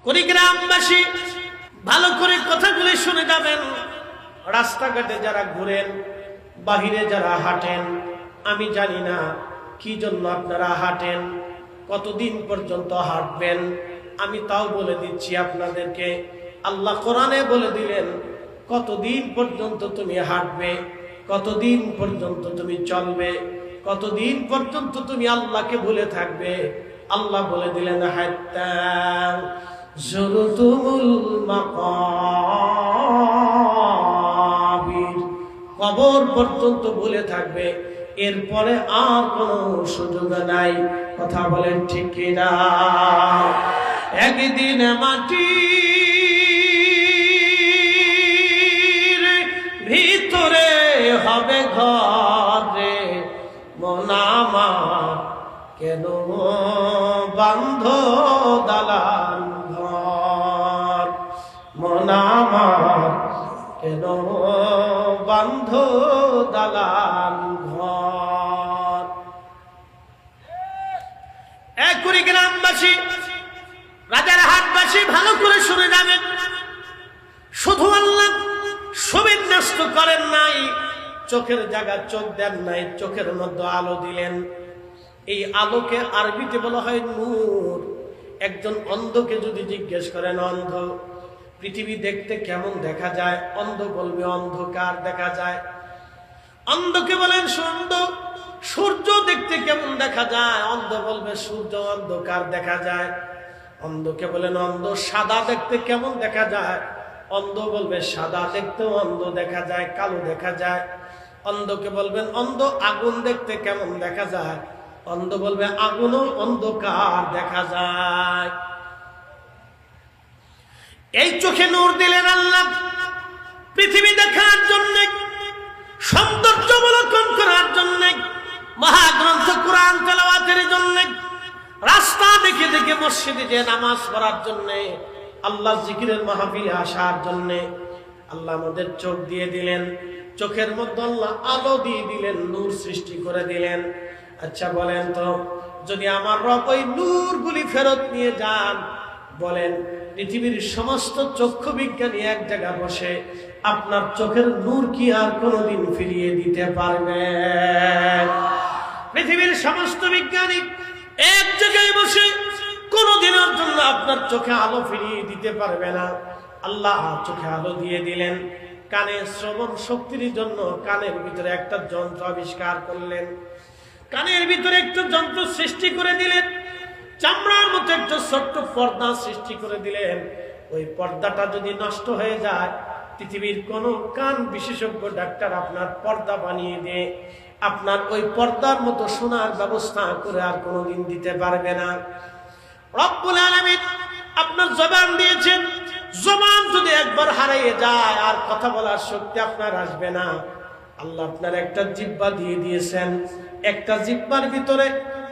কুড়িগ্রামবাসী ভালো করে কথাগুলি শুনে যাবেন। রাস্তাঘাটে যারা ঘুরেন, বাহিরে যারা হাঁটেন, আমি জানি না কি জন্য আপনারা হাঁটেন, কতদিন পর্যন্ত হাঁটবেন, আমি তাও বলে দিচ্ছি আপনাদেরকে। আল্লাহ কোরআনে বলে দিলেন কতদিন পর্যন্ত তুমি হাঁটবে, কতদিন পর্যন্ত তুমি চলবে, কতদিন পর্যন্ত তুমি আল্লাহকে ভুলে থাকবে। আল্লাহ বলে দিলেন হাত্তা যুরতুমুল মাকাবির, কবর পর্যন্ত ভুলে থাকবে, এরপরে আর কোনো সুযোগ নাই। কথা বলেন ঠিক কিনা? একদিন মাটির ভিতরে হবে ঘরে, মন আমার কেন বান্ধ দালান ঘর, মন আমার কেন বান্ধ দালান ঘর। এক কুড়িগ্রামবাসী, রাজারহাটবাসী ভালো করে শুনে যাবেন। শুধু আল্লাহ সুবিন্যস্ত করেন নাই, চোখের জায়গা চোখ দেন নাই, চোখের মধ্যে আলো দিলেন। এই আলোকে আরবিতে বলা হয় নূর। একজন অন্ধকে যদি জিজ্ঞেস করেন, অন্ধ পৃথিবী দেখতে কেমন দেখা যায়, অন্ধ বলবে অন্ধকার দেখা যায়। অন্ধকে বলেন সূর্য দেখতে কেমন দেখা যায়, অন্ধ বলবে সূর্য অন্ধকার দেখা যায়। অন্ধকে বলেন অন্ধ সাদা দেখতে কেমন দেখা যায়, অন্ধ বলবে সাদা দেখতেও অন্ধ দেখা যায়, কালো দেখা যায়। অন্ধকে বলবেন অন্ধ আগুন দেখতে কেমন দেখা যায়, অন্ধ বলবে আগুনও অন্ধকার দেখা যায়। এই চোখে নূর দিলেন আল্লাহ পৃথিবী দেখার জন্য, সৌন্দর্য অবলোকন করার জন্য, মহাগ্রন্থ কোরআন তেলাওয়াতের জন্য, রাস্তা দেখে দেখে মসজিদে যে নামাজ পড়ার জন্য, আল্লাহ জিকিরের মাহফিলে আসার জন্য আল্লাহ আমাদের চোখ দিয়ে দিলেন। চোখের মধ্যে আল্লাহ আলো দিয়ে দিলেন, নূর সৃষ্টি করে দিলেন। আচ্ছা বলেন তো, যদি আমার রব ওই নূরগুলি ফেরত নিয়ে যান, বলেন পৃথিবীর সমস্ত চক্ষু বিজ্ঞানী এক জায়গায় বসে আপনার চোখের নূর কি আর কোনোদিন ফিরিয়ে দিতে পারবে? পৃথিবীর সমস্ত বিজ্ঞানী এক জায়গায় বসে কোনোদিনের জন্য আপনার চোখে আলো ফিরিয়ে দিতে পারবে না। আল্লাহ চোখে আলো দিয়ে দিলেন, কানে শ্রবণ শক্তির জন্য কানের ভিতরে একটা যন্ত্র আবিষ্কার করলেন, কানের ভিতরে একটা যন্ত্র সৃষ্টি করে দিলেন, চামড়ার মতো একটা ছোট্ট পর্দা সৃষ্টি করে দিলেন। ওই পর্দাটা যদি নষ্ট হয়ে যায়, পৃথিবীর কোন কান বিশেষজ্ঞ ডাক্তার আপনার পর্দা বানিয়ে দিয়ে আপনার ওই পর্দার মতো শোনার ব্যবস্থা করে আর কোনোদিন দিতে পারবে না। রব্বুল আলামিন আপনার জবান দিয়েছেন, জবান যদি একবার হারিয়ে যায় আর কথা বলার শক্তি আপনার আসবে না। আল্লাহ আপনার একটা জিহ্বা দিয়ে দিয়েছেন, একটা জিহ্বার ভিতরে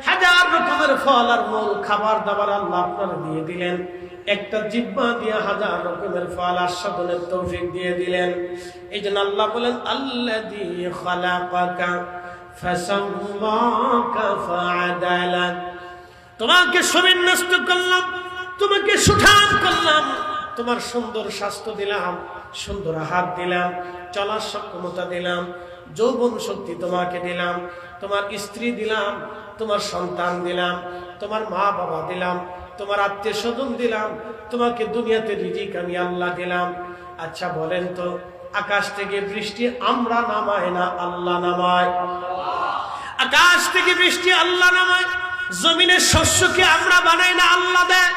হাজার রকমের ফল আর মূল খাবার দাবার আল্লাহ আপনার দিয়ে দিলেন। একটা জিহ্বা দিয়ে হাজার রকমের ফল আস্বাদনের তৌফিক দিয়ে দিলেন। এই জন্য আল্লাহ বলেন আল্লাযী খালাকাকা ফাসাওয়াকা ফাআদালাক, তোমাকে সুবিন্যস্ত করলাম, তোমাকে সুঠাম করলাম, তোমার সুন্দর স্বাস্থ্য দিলাম, সুন্দর হাত দিলাম, চলার সক্ষমতা দিলাম, যৌবন শক্তি তোমাকে দিলাম, তোমার স্ত্রী দিলাম, তোমার সন্তান দিলাম, তোমার মা বাবা দিলাম, তোমার আত্মীয় স্বজন দিলাম, তোমাকে দুনিয়াতে রিজিক আমি আল্লাহ দিলাম। আচ্ছা বলেন তো, আকাশ থেকে বৃষ্টি আমরা নামাই না আল্লাহ নামায়? আকাশ থেকে বৃষ্টি আল্লাহ নামায়। জমিনের শস্যকে আমরা বানাই না আল্লাহ দেয়?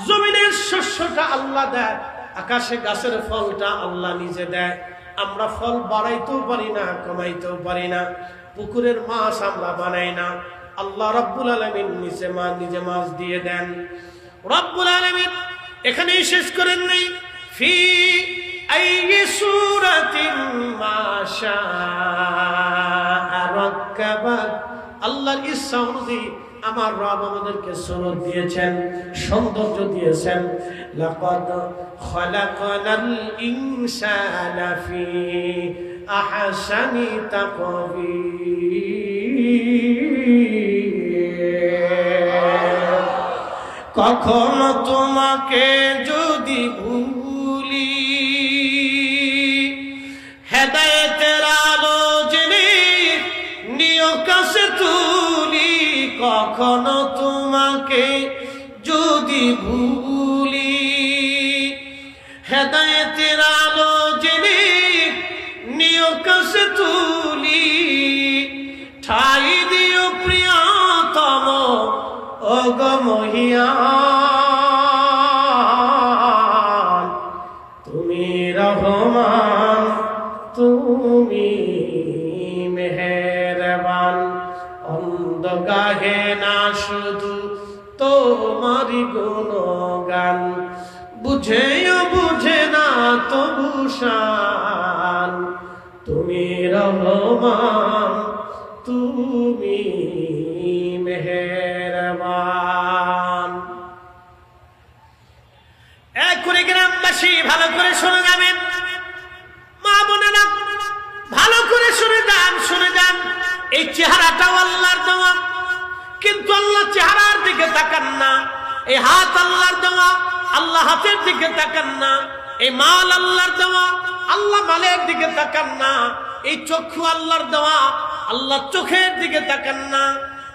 জমিনের শস্যটা আল্লাহ দেয়, আকাশে গাছের ফলটা আল্লাহ নিজে দেয়। আমরা ফল বাড়াইতেও পারি না, কমাইতেও পারি না। পুকুরের মাছ আমরা বানাই না, আল্লাহ রাব্বুল আলামিন নিজে মাছ দিয়ে দেন। রাব্বুল আলামিন এখানেই শেষ করেন নাই, ফি আইয়ি সূরাতিন মা শাআ রাক্কাবাক, আল্লাহর ইচ্ছা অনুযায়ী আমার রব আমাদেরকে সুরত দিয়েছেন, সৌন্দর্য দিয়েছেন। লাকাদ খালাকানাল ইনসানা ফি আহসানি তাকবীর, কখনো তোমাকে যদি ভুলি, হেদায়েতের আলো জেনে নিয় কাছে তুলি। কখনো তোমাকে যদি ভুলি, হেদায়েতের আলো জেনে নিয় কাছে তুলি। ঠাই দিও প্রিয়তম ওগো মহিয়ান, তুমি রহমান তুমি মেহেরবান। অন্ধ গাহে না শুধু তোমারি গুণগান, বুঝেও বুঝে না তবু শান। তুমি রহমান তুমি মেহেরবান। এক করে গ্রামবাসী ভালো করে শুনে যাবেন, মা বোনেরা ভালো করে শুনে যান, শুনে যান। এই চেহারাটাও আল্লাহর দেওয়া, কিন্তু আল্লাহ চেহারার দিকে তাকান না। এই হাত আল্লাহর দেওয়া, আল্লাহ হাতের দিকে তাকান না। এই মাল আল্লাহর দেওয়া, আল্লাহ মালের দিকে তাকান না। এই চক্ষু আল্লাহর দেওয়া, আল্লাহ চোখের দিকে তাকান না।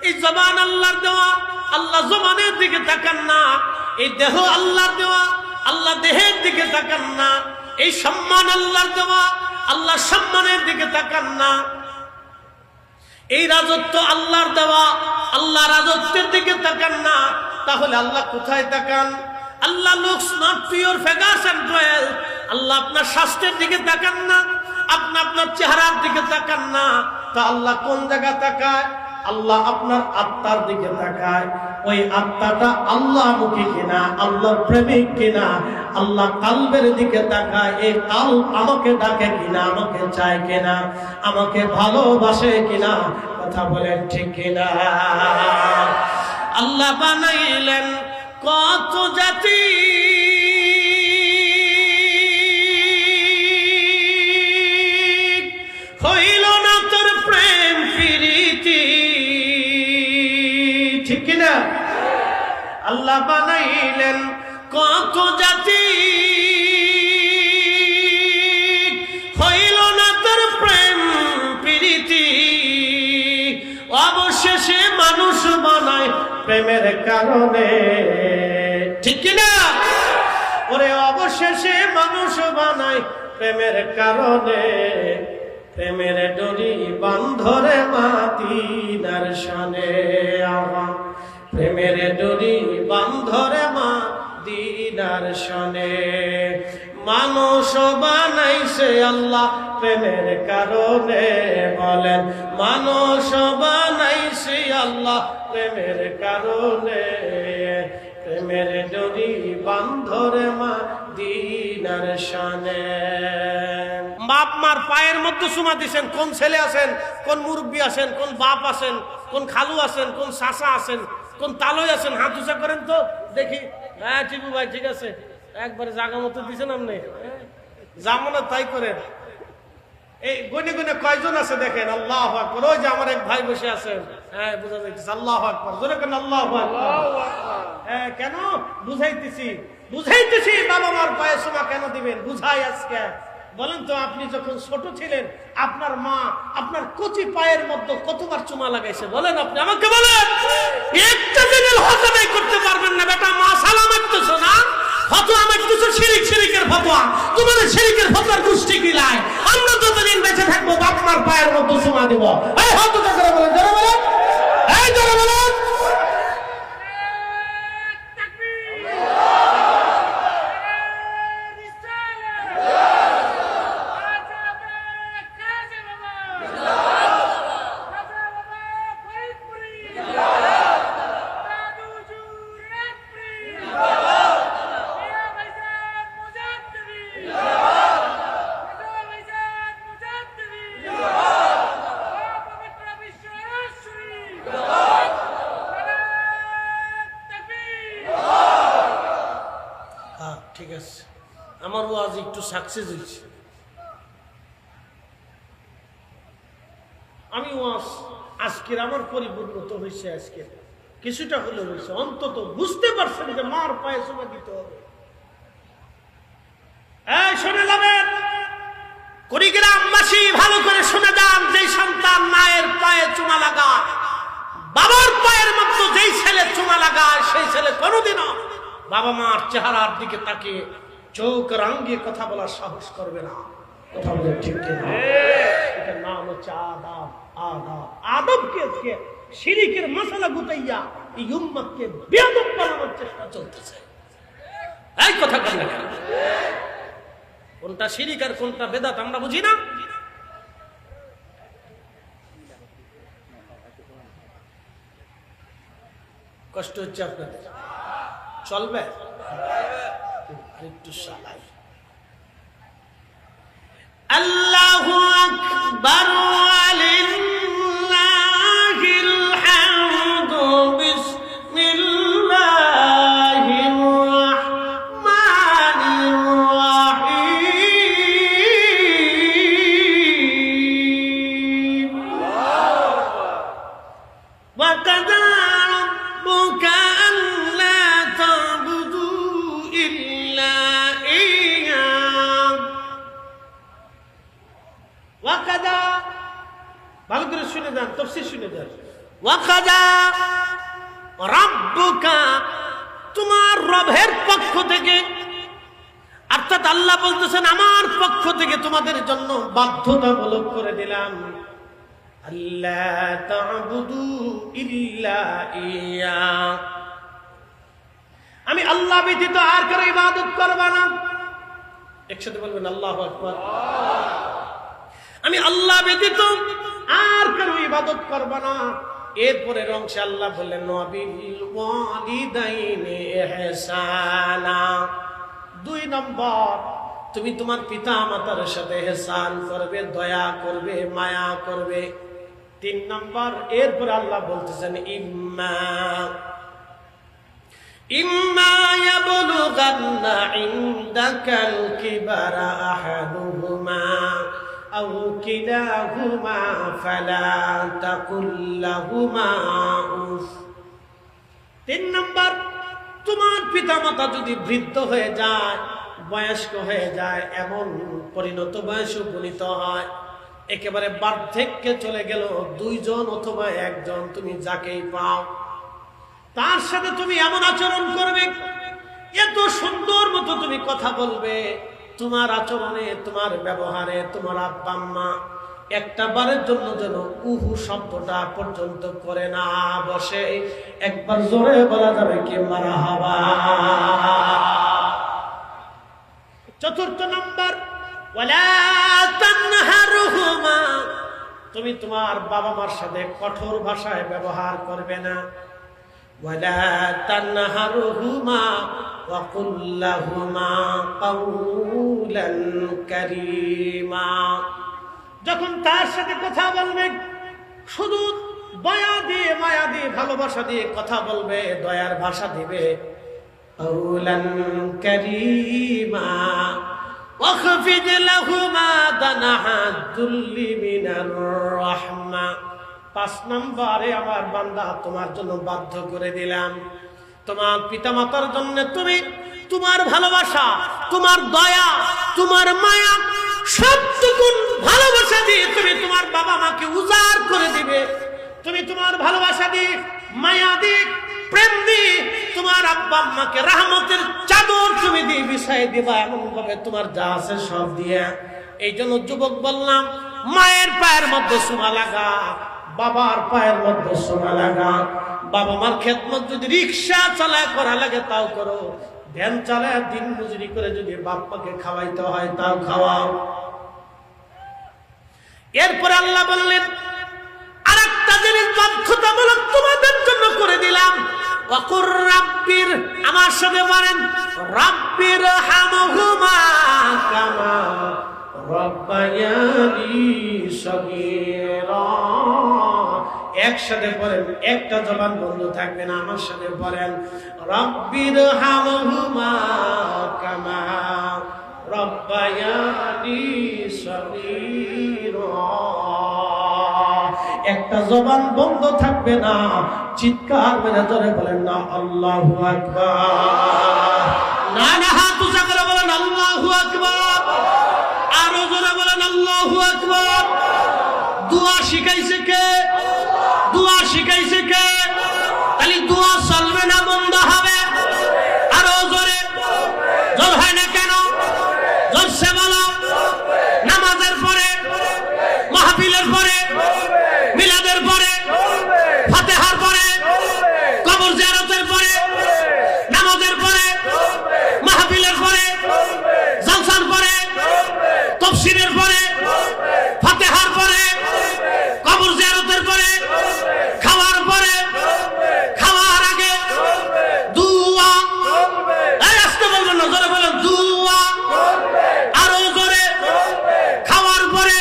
এই জবান আল্লাহর দেওয়া, আল্লাহ জবানের দিকে তাকান না। এই দেহ আল্লাহর দেওয়া, আল্লাহ দেহের দিকে তাকান না। এই সম্মান আল্লাহর দেওয়া, আল্লাহ সম্মানের দিকে তাকান না। এই রাজত্ব আল্লাহর দেওয়া, আল্লাহ রাজত্বের দিকে তাকান না। তাহলে আল্লাহ কোথায় তাকান? Allah looks not to your figures and wealth. Allah আপনার স্বাস্থ্যের দিকে তাকান না, আপনি আপনার চেহারার দিকে তাকান না। তা আল্লাহ কোন জায়গা তাকায়? আল্লাহ আপনার আত্মার দিকে তাকায়। ওই আত্মাটা আল্লাহ মুখী কিনা, আল্লাহর প্রেমিক কিনা, আল্লাহ কালবের দিকে তাকায়। এই কাল আমাকে ডাকে কিনা, আমাকে চায় কিনা, আমাকে ভালোবাসে কিনা, কথা বলেন ঠিক কিনা? আল্লাহ বানাইলেন কত জাতি, হইল না তোর প্রেম প্রীতি, ঠিক কিনা? আল্লাহ বানাইলেন কত জাতি, হইল না তোর প্রেম প্রীতি। অবশেষে মানুষ বানায় প্রেমের কারণে, ঠিক কিনা? ওরে অবশেষে মানুষ বানায় প্রেমের কারণে। প্রেমের ডরি বান্ধরে মাদিনার শানে, আমার প্রেমের ডরি বান্ধরে মাদিনার শানে। মানুষ বানাইছে আল্লাহ প্রেমের কারণে, বলেন মানুষ বানাইছে আল্লাহ প্রেমের কারণে। প্রেমের ডরি বান্ধরে মাদিনার শানে। বাপ মার পায়ের মধ্যে চুমা দিছেন, কোন ছেলে আছেন, কোন মুরব্বী আছেন, কোন বাপ আছেন, কোন খালু আছেন, কোন চাচা আছেন, কোন তালই আছেন, হাত উঁচা করেন তো দেখি। হ্যাঁ টিপু ভাই ঠিক আছে, একবারে জাগা মতো দিছেন আপনি, জামানা তাই করেন। এই গনে গনে কয়জন আছে দেখেন। আল্লাহু আকবার। ওই যে আমার এক ভাই বসে আছেন, হ্যাঁ বুঝা যাইতেছে। আল্লাহু আকবার, জোরে কেন আল্লাহু আকবার? হ্যাঁ কেন বুঝাইতেছি, বুঝাইতেছি বাবা মার পায়ে চুমা কেন দিবেন, বুঝাই আজকে। বলেন তো আপনি যখন ছোট ছিলেন আপনার মা আপনার কচি পায়ের মধ্যে কতবার চুমা লাগাইছে? বলেন আপনি আমাকে বলেন। একটা দিনের হজমই করতে পারবেন না বেটা, মা সালাম করতেছো না, ফতোয়া মারতেছো শিরিক, শিরিকের ফতোয়া। তোমাদের শিরিকের ফতোয়ার গোষ্ঠী গিলায় আমরা যতদিন বেঁচে থাকবো বাপ মার পায়ের মধ্যে চুমা দিব। এই হতো করে বলেন, জোরে বলেন, এই জোরে বলেন। ঠিক আছে, আমার ওয়াজ একটু সাকসেস হয়েছে। আমি ওয়াজ আজকের আমার পরিপূর্ণতা হয়েছে। আজকে কিছুটা হলে বলছে, অন্তত বুঝতে পারছেন যে মার পায়ে চুমা দিতে হবে। এই শুনে যাবেন কুড়িগ্রামবাসী, ভালো করে শুনে যান, যেই সন্তান মায়ের পায়ে চুমা লাগায়, বাবার পায়ের মধ্যে যেই ছেলে চুমা লাগায়, সেই ছেলে কোনোদিনও বাবা মার চেহারার দিকে তাকিয়ে চোখ রাঙিয়ে কথা বলার সাহস করবে না। কথা বলে ঠিক কিনা? এটার নাম হচ্ছে আদব। আদব, আদবকে শিরিকের মশলা গুতাইয়া এই উম্মতকে বেয়াদব বানানোর চেষ্টা চলতেছে। এই কথা বলেন না, কোনটা শিরিক আর কোনটা বেদাত আমরা বুঝি না। কষ্ট হচ্ছে আপনাদের, চলবে একটু সালাই। আল্লাহু আকবার ওয়ালিল্লাহিল হামদু বিসমিল্লাহির রাহমানির রাহিম। ওয়া কাযা রাব্বুকা আল্লা তা'বুদু ইল্লা ইয়্যাহু। ওয়া কাযা, ভালো করে শুনে যান, তাফসীর শুনে যান। ওয়া কাযা রাব্বুকা, তোমার রবের পক্ষ থেকে, অর্থাৎ আল্লাহ বলতেছেন আমার পক্ষ থেকে তোমাদের জন্য বাধ্যতামূলক করে দিলাম, আল্লা তা'বুদু ইল্লা ইয়্যাহু, আমি আল্লাহ ব্যতীত আর কারো ইবাদত করবা না। একসাথে বলবেন আল্লাহু আকবার। আমি আল্লাহ ব্যতীত আর কারো ইবাদত করবা না। এরপরে অংশে আল্লাহ বললেন ওয়াবিল ওয়ালিদাইনি ইহসানা। 2 নম্বর, তুমি তোমার পিতা মাতার সাথে ইহসান করবে, দয়া করবে, মায়া করবে। 3 নম্বর, এরপরে আল্লাহ বলতেছেন ইম্মা ইয়াবলুগান্না ইনদাকাল কিবারা আহাদুহুমা আও কিলাহুমা ফালা তাকুল লাহুমা উফ। 3 নম্বর, তোমার পিতামাতা যদি বৃদ্ধ হয়ে যায়, বয়স্ক হয়ে যায়, এমন পরিণত বয়সে উপনীত হয়, একেবারে বার্ধক্যে চলে গেল, 2 জন অথবা 1 জন, তুমি যাকেই পাও তার সাথে তুমি এমন আচরণ করবে, এত সুন্দর মতো তুমি কথা বলবে, তোমার আচরণে, তোমার ব্যবহারে তোমার আব্বা আম্মা একটা বারের জন্য যেন উহু শব্দটা পর্যন্ত করে না বসে। একবার জোরে বলা যাবে কি মারহাবা। 4 নম্বর, ওয়ালা তানহারহুমা, তুমি তোমার বাবা মার সাথে কঠোর ভাষায় ব্যবহার করবে না। ওয়ালা তানহারহুমা ওয়া কুল লাহুমা কাওলান কারীমা। যখন তার সাথে কথা বলবে, শুধু দয়া দিয়ে, মায়া দিয়ে, ভালোবাসা দিয়ে কথা বলবে, দয়ার ভাষা দিবে। কাওলান কারীমা ওয়াখফিদ লাহুমা দানাহাদ দুল্লি মিনার রাহমা। 5 নম্বরে, আমার বান্দা তোমার জন্য বাধ্য করে দিলাম, তোমার পিতামাতার জন্য তুমি তোমার ভালোবাসা, তোমার দয়া, তোমার মায়া, সবটুকু ভালোবাসা দিয়ে তুমি তোমার বাবা মাকে উজাড় করে দিবে। তুমি তোমার ভালোবাসা দিয়ে, মায়া দিয়ে, প্রেম দিয়ে তোমার আব্বা আম্মাকে রহমতের চাদর তুমি দিয়ে বিছাই দিবা, এমন ভাবে তোমার যা আছে সব দিয়ে। এই জন্য যুবক বললাম, মায়ের পায়ের মধ্যে চুমা লাগা, বাবার পায়ের মধ্যে চুমা লাগা। বাবা মার খেদমত যদি রিক্সা চালায় করা লাগে তাও করো, ভ্যান চালায় দিন মজুরি করে যদি বাপ্পাকে খাওয়াইতে হয় তাও খাওয়াও। এরপরে আল্লাহ বললেন আরেকটা জিনিস বাধ্যতামূলক তোমাদের জন্য করে দিলাম, ওয়াকুর রাব্বির, আমার সাথে বলেন রাব্বির হামহুমা কামা রাব্বায়ানি সগীরা। একসাথে পড়েন, একটা জবান বন্ধ থাকবে না, আমার সাথে পড়েন রাব্বির হামহুমা কামা রাব্বায়ানি সগীরা। একটা জবান বন্ধ থাকবে না। চিৎকার মেরে জোরে বলেন না আল্লাহু আকবার। না না, হাত উঁচা করে বলেন আল্লাহু আকবার। আরো জোরে বলেন আল্লাহু আকবার। দোয়া শিখাইছে কে? দোয়া শিখাইছে কে? তাহলে দোয়া চলবে না, বন্ধ হবে। আরো জোরে, জোর হয় না কেন? জোরসে বলো। নামাজের পরে, মাহফিলের পরে, মিলাদের পরে, ফাতিহার পরে, কবর জিয়ারতের পরে, নামাজের পরে, মাহফিলের পরে, জলসার পরে, তাফসীরের পরে, ফাতিহার পরে, কবর জিয়ারতের পরে, খাওয়ার পরে, খাওয়ার আগে দুআ। এই আসতে বলবেন না, জোরে বলেন দুআ। আরো জোরে। খাওয়ার পরে,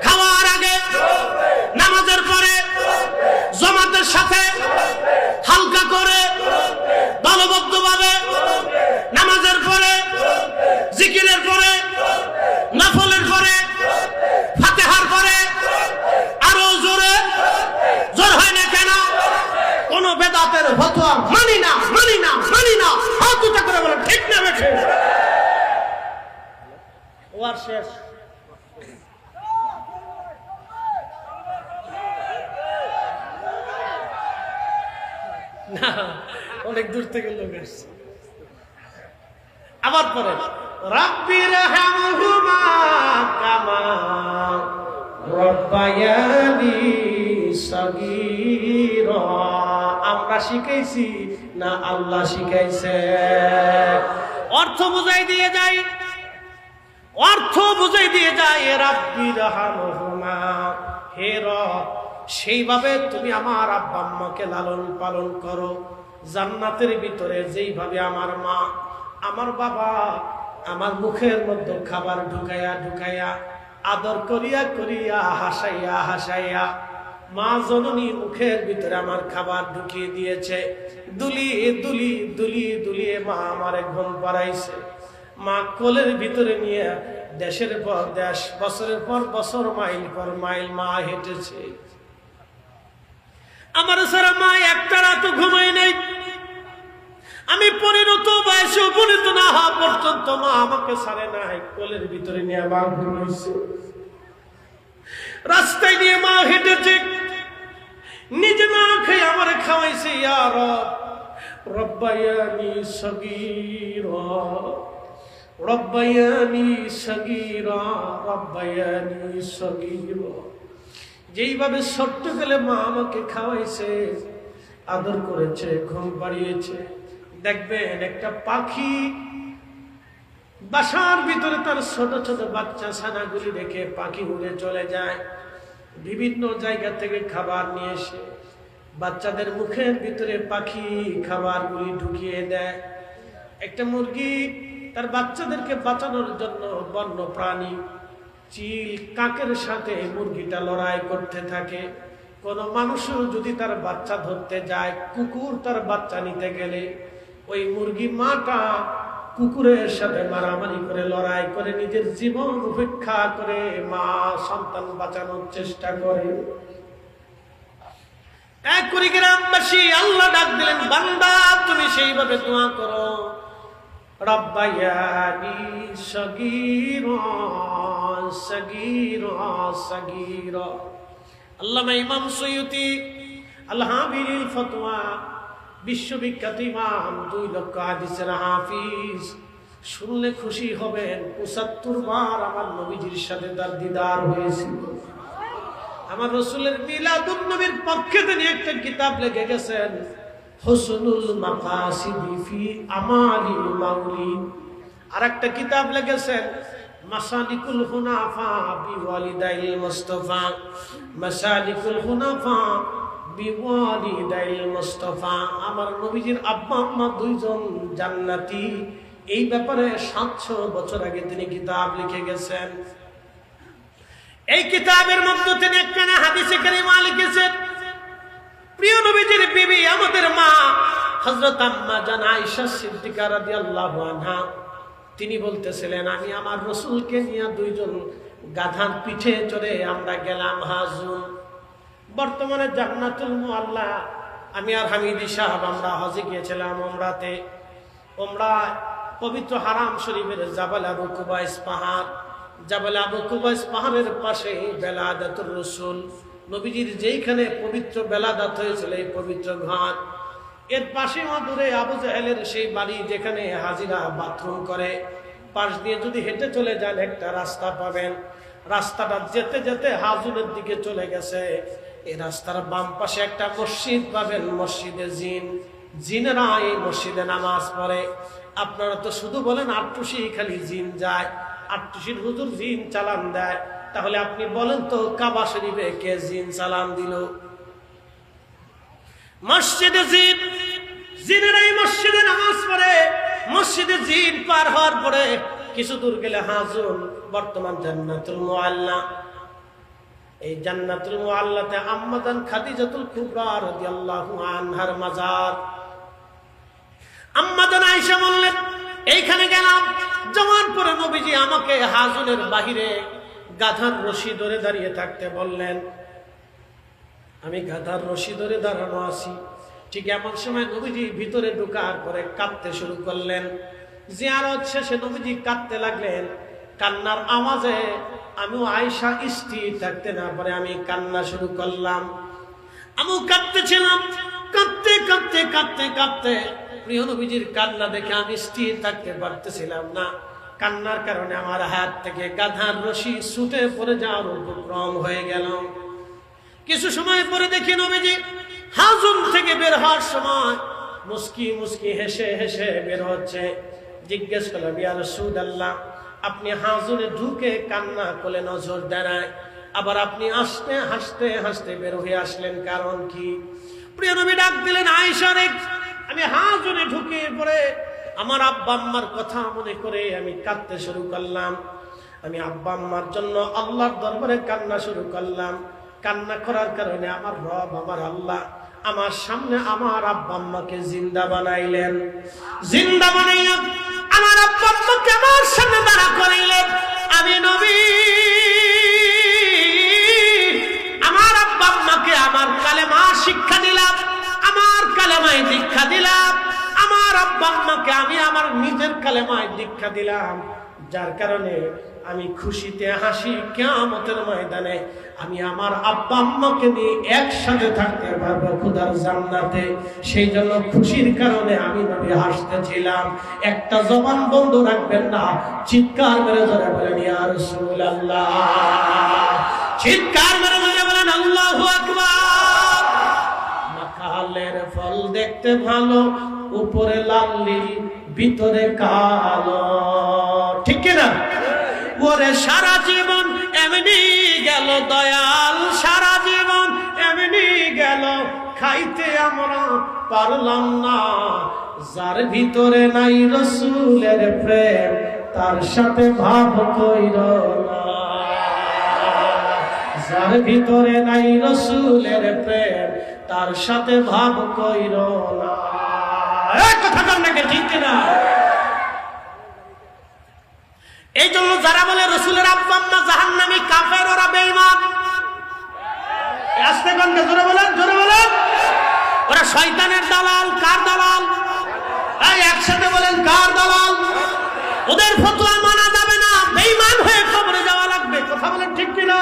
খাওয়ার আগে, নামাজের পরে, জামাতের সাথে হালকা করে দলবদ্ধভাবে, নামাজের পরে, জিকিরের পরে, নফলের পরে, ফাতিহার পরে। আরো জোরে। জোর হয় না কেন? কোন বেদাতের ফতোয়া মানি না, মানি না, মানি না। হাত উঁচা করে বলেন ঠিক না বেঠে? ওয়ার শেষ। না, অনেক দূর থেকে লোক আসছে। আবার পরে রাব্বি রহমহুমা কামা রব্বায়ানি সগীরা। আমরা শিখাইছি না আল্লাহ শিখাইছে? অর্থ বুঝাই দিয়ে যাই, অর্থ বুঝাই দিয়ে যায়। রাব্বি রহমহুমা, হে রব সেইভাবে তুমি আমার আব্বা আম্মাকে লালন পালন করো। জান্নাতের ভিতরে যেইভাবে আমার মা আমার বাবা আমার মুখের মধ্যে খাবার ঢুকাইয়া ঢুকাইয়া আদর করিয়া করিয়া হাসাইয়া হাসাইয়া মা জননী মুখের ভিতরে আমার খাবার ঢুকিয়ে দিয়েছে। দুলিয়ে দুলিয়ে দুলিয়ে দুলিয়ে মা আমার ঘুম পাড়াইছে। মা কোলের ভিতরে নিয়ে দেশের পর দেশ, বছরের পর বছর, মাইল পর মাইল মা হেঁটেছে। আমার সারা মা একটা রাত ঘুমাই নাই। আমি পরিণত বয়সে উপনীত না হওয়া পর্যন্ত মা আমাকে ছাড়ে নাই। কোলের ভিতরে নিয়ে মা ঘুমাইছে, রাস্তায় নিয়ে মা হেঁটেছে, নিজে না খেয়ে আমার খাওয়াইছে। ইয়া রব রব্বায়ানি সগীরা, রব্বায়ানি সগীরা, রব্বায়ানি সগীরা। যেইভাবে ছোট্ট গেলে মা আমাকে খাওয়াইছে, আদর করেছে, ঘুম পাড়িয়েছে। দেখবেন একটা পাখি বাসার ভিতরে তার ছোট ছোট বাচ্চা ছানাগুলি রেখে পাখি উড়ে চলে যায়। বিভিন্ন জায়গা থেকে খাবার নিয়ে এসে বাচ্চাদের মুখের ভিতরে পাখি খাবারগুলি ঢুকিয়ে দেয়। একটা মুরগি তার বাচ্চাদেরকে বাঁচানোর জন্য বন্য প্রাণী চিল কাকের সাথে মুরগিটা লড়াই করতে থাকে। কোন মানুষও যদি তার বাচ্চা ধরতে যায়, কুকুর তার বাচ্চা নিতে গেলে ওই মুরগি মাটা কুকুরের সাথে মারামারি করে লড়াই করে নিজের জীবন উপেক্ষা করে মা সন্তান বাঁচানোর চেষ্টা করে। এক কুড়িগ্রামবাসী আল্লাহ ডাক দিলেন, বান্দা তুমি সেইভাবে দোয়া করো, রব্বায়ানি সগীরা সগীরা সগীরা। আল্লামা ইমাম সৈয়দী আল-হাবিলিল ফতোয়া, বিশ্ববিখ্যাত ইমাম, 2 লক্ষ হাদিসের হাফিজ। শুনলে খুশি হবেন, 75 বার আমার নবীজির সাথে তার দিদার হয়েছিল। আমার রাসূলের মিলাদুন নবীর পক্ষে তিনি একটা কিতাব লিখে গেছেন, হুসনুল মাকাসিদি ফি আমালিল মাউলিদ। আর একটা কিতাব লিখেছেন মাসালিকুল হুনাফা বিওয়ালিদাইল মুস্তাফা, মাসালিকুল হুনাফা বিওয়ালিদাইল মুস্তাফা। আমার নবীজির আব্বা আম্মা 2 জন জান্নাতি, এই ব্যাপারে 700 বছর আগে তিনি কিতাব লিখে গেছেন। এই কিতাবের মধ্যে তিনি একটা হাদিসে কারিমা লিখেছেন। প্রিয় নবীজির বিবি আমাদের মা হযরত আম্মা জান আয়েশা সিদ্দিকা রাদিয়াল্লাহু আনহা, তিনি বলতেছিলেন, আমি আমার রাসূলকে নিয়ে 2 জন গাধার পিঠে চড়ে আমরা গেলাম হাজুন। বর্তমানে জান্নাতুল মুআল্লা, আমি আর হামিদি সাহেব আমরা হজে গিয়েছিলাম ওমরাতে। ওমরা পবিত্র হারাম শরীফের জাবাল আবু কুবাইস পাহাড়, জাবাল আবু কুবাইস পাহাড়ের পাশে বেলাদাতুর রাসূল, নবীজির যেইখানে পবিত্র বেলাদাত হয়েছিল এই পবিত্র ঘর, এর পাশে দূরে আবু জাহেলের সেই বাড়ি যেখানে হাজিরা বাথরুম করে, পাশ দিয়ে যদি হেঁটে চলে যান একটা রাস্তা পাবেন। রাস্তাটা যেতে যেতে হাজুরের দিকে চলে গেছে। এই রাস্তার বাম পাশে একটা মসজিদ পাবেন, মসজিদে জিন, জিনেরা এই মসজিদে নামাজ পড়ে। আপনারা তো শুধু বলেন আটটুসি খালি জিন যায়, আটটুসির হুজুর জিন চালান দেয়। তাহলে আপনি বলেন তো কাবা শরীফে কে জিন চালান দিল? মসজিদে জিন, জিনেরা এই মসজিদে নামাজ পড়ে। মসজিদে জিন পার হওয়ার পরে কিছু দূর গেলে হাজুন, বর্তমান জান্নাতুল মুআল্লা। এই জান্নাতুল মুআল্লাতে আম্মাজান খাদিজাতুল কুবরা রাদিয়াল্লাহু আনহার মাজার। আম্মাজান আয়েশা বললেন, এইখানে গেলাম, যাওয়ার পরে নবীজি আমাকে হাজুনের বাহিরে গাধার রশি ধরে দাঁড়িয়ে থাকতে বললেন। আমি গাধার রশি ধরে দাঁড়ানো আছি। ঠিক এমন সময় নবীজি ভিতরে ঢোকার পরে কাঁদতে শুরু করলেন। জিয়ারত শেষে নবীজি কাঁদতে লাগলেন। কান্নার আওয়াজে আমিও আয়েশা স্থির থাকতে না পারে আমি কান্না শুরু করলাম। আমিও কাঁদতেছিলাম। কাঁদতে কাঁদতে কাঁদতে কাঁদতে প্রিয় নবীজির কান্না দেখে আমি স্থির থাকতে পারতেছিলাম না। কান্নার কারণে আমার হাত থেকে গাধার রশি ছুটে পড়ে যাওয়ার উপক্রম হয়ে গেল। কিছু সময় পরে দেখি নবীজি হাজুন থেকে বের হওয়ার সময় মুস্কি মুস্কি হেসে হেসে বের হচ্ছে। জিজ্ঞেস করলাম, ইয়া রাসূলুল্লাহ, আপনি হাজুনে ঢুকে কান্না করে নজর দেয়, আবার আপনি হাসতে হাসতে হাসতে বের হয়ে আসলেন, কারণ কি? প্রিয় নবী ডাক দিলেন, আয়েশা রে, আমি হাজুনে ঢুকে পড়ে আমার আব্বা আম্মার কথা মনে করে আমি কাঁদতে শুরু করলাম। আমি আব্বা আম্মার জন্য আল্লাহর দরবারে কান্না শুরু করলাম। কান্না করার কারণে আমার রব, আমার আল্লাহ আমার সামনে আমার আব্বা আম্মাকে জিন্দা বানাইলেন। জিন্দা বানাইয়া আমার আব্বা আম্মাকে আমার সামনে দাঁড়া করাইলেন। আমি নবী আমার আব্বা আম্মাকে আমার কালেমা শিক্ষা দিলাম, আমার কালেমায় দীক্ষা দিলাম। আমার আব্বা আম্মাকে আমি আমার নিজের কালেমায় দীক্ষা দিলাম, যার কারণে আমি খুশিতে হাসি কিয়ামতের ময়দানে আমি আমার আব্বা আম্মাকে নিয়ে একসাথে থাকতে পারবো খোদার জান্নাতে। সেই জন্য খুশির কারণে আমি নবী হাসতেছিলাম। একটা জবান বন্ধ রাখবেন না, চিৎকার মেরে জোরে বলেন ইয়া রাসূলুল্লাহ, চিৎকার মেরে জোরে বলেন আল্লাহু আকবার। মাকালের ফল দেখতে ভালো, উপরে লালি ভিতরে কালো, ঠিক কি না? ওরে সারা জীবন এমনি গেল দয়াল, সারা জীবন এমনি গেল, খাইতে আমরা পারলাম না। যার ভিতরে নাই রাসূলের প্রেম, তার সাথে ভাব কইর না। যার ভিতরে নাই রাসূলের প্রেম, তার সাথে ভাব কইর না। এই কথা কার নাকি ঠিক না? এই জন্য যারা বলে রসুলের আব্বা আম্মা জাহান্নামী, কাফের, ওরা বেঈমান। আস্তে গন্ধে জোরে বলেন, জোরে বলেন। ওরা শয়তানের দালাল। কার দালাল? এই একসাথে বলেন, কার দালাল? ওদের ফতোয়া মানা যাবে না, বেঈমান হয়ে কবরে যাওয়া লাগবে। কথা বলেন ঠিক কিনা?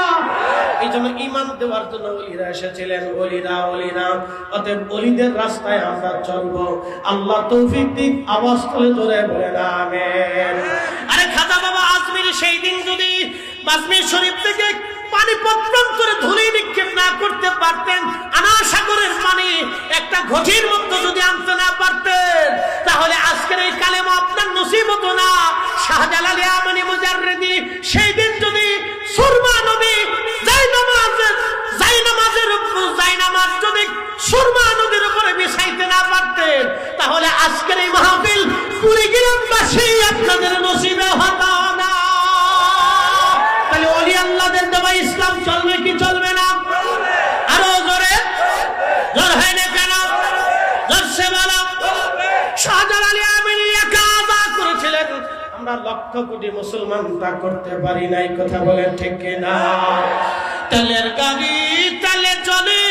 এই জন্য ঈমান দেওয়ার জন্য ওলিরা এসেছিলেন। ওলিরা ওলিরা, অতএব ওলিদের রাস্তায় আমরা চলবো। আল্লাহ তৌফিক দিক। আওয়াজ তুলে জোরে বলেন আমিন। আরে খাজা বাবা আজমিরি সেই দিন যদি আজমির শরীফ থেকে পানি পত্রান্তরে ধুলি নিক্ষেপ না করতে পারতেন, আনা সাগরের পানি একটা ঘটির মধ্যে যদি আনতে না পারতেন, তাহলে আজকের এই কালেমা আপনার নসিব হতো না। শাহজালাল ইয়ামানি মুজাররিদি সেই দিন যদি সুরমা নবী জায়নামাজ যদি সুরমা নদীর উপরে বিছাইতে না পারতেন, তাহলে আজকের এই মাহফিল কুড়িগ্রামবাসী আপনাদের নসিবে হতো না। তাহলে ওলি আল্লাহদের দেওয়া ইসলাম চলবে কি চলবে না? আরো জোরে, জোর হয় না কেন? জোরসে বলো। শাহজালাল ইয়ামানি একা আযাদ করেছিলেন, আমরা লক্ষ কোটি মুসলমান তা করতে পারি নাই। কথা বলেন ঠিক কিনা? তেলের গাড়ি তেলে চলে,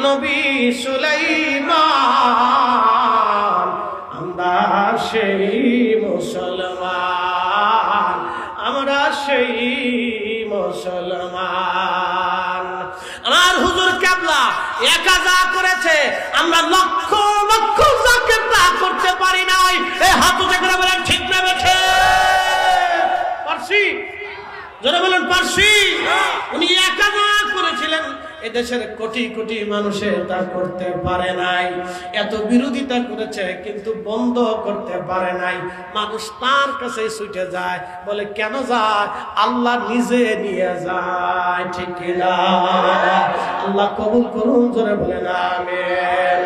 নবী সুলাইমান, আমরা সেই মুসলমান, আমরা সেই মুসলমান। আমার হুজুর কেবলা একা যা করেছে আমরা লক্ষ লক্ষ জাকের তা করতে পারি নাই। এই হাত উঠে করে বলেন ঠিক না বেঠে? পারছি? যারা বলেন পারছি। উনি একা যা করেছিলেন এদেশের কোটি কোটি মানুষের তা করতে পারে নাই। এত বিরোধিতা করেছে কিন্তু বন্ধ করতে পারে নাই। মানুষ তার কাছে ছুটে যায়, বলে কেন যায়? আল্লাহ নিজে নিয়ে যায়, ঠিক কিনা? আল্লাহ কবুল করুন, জোরে বলেন আমিন।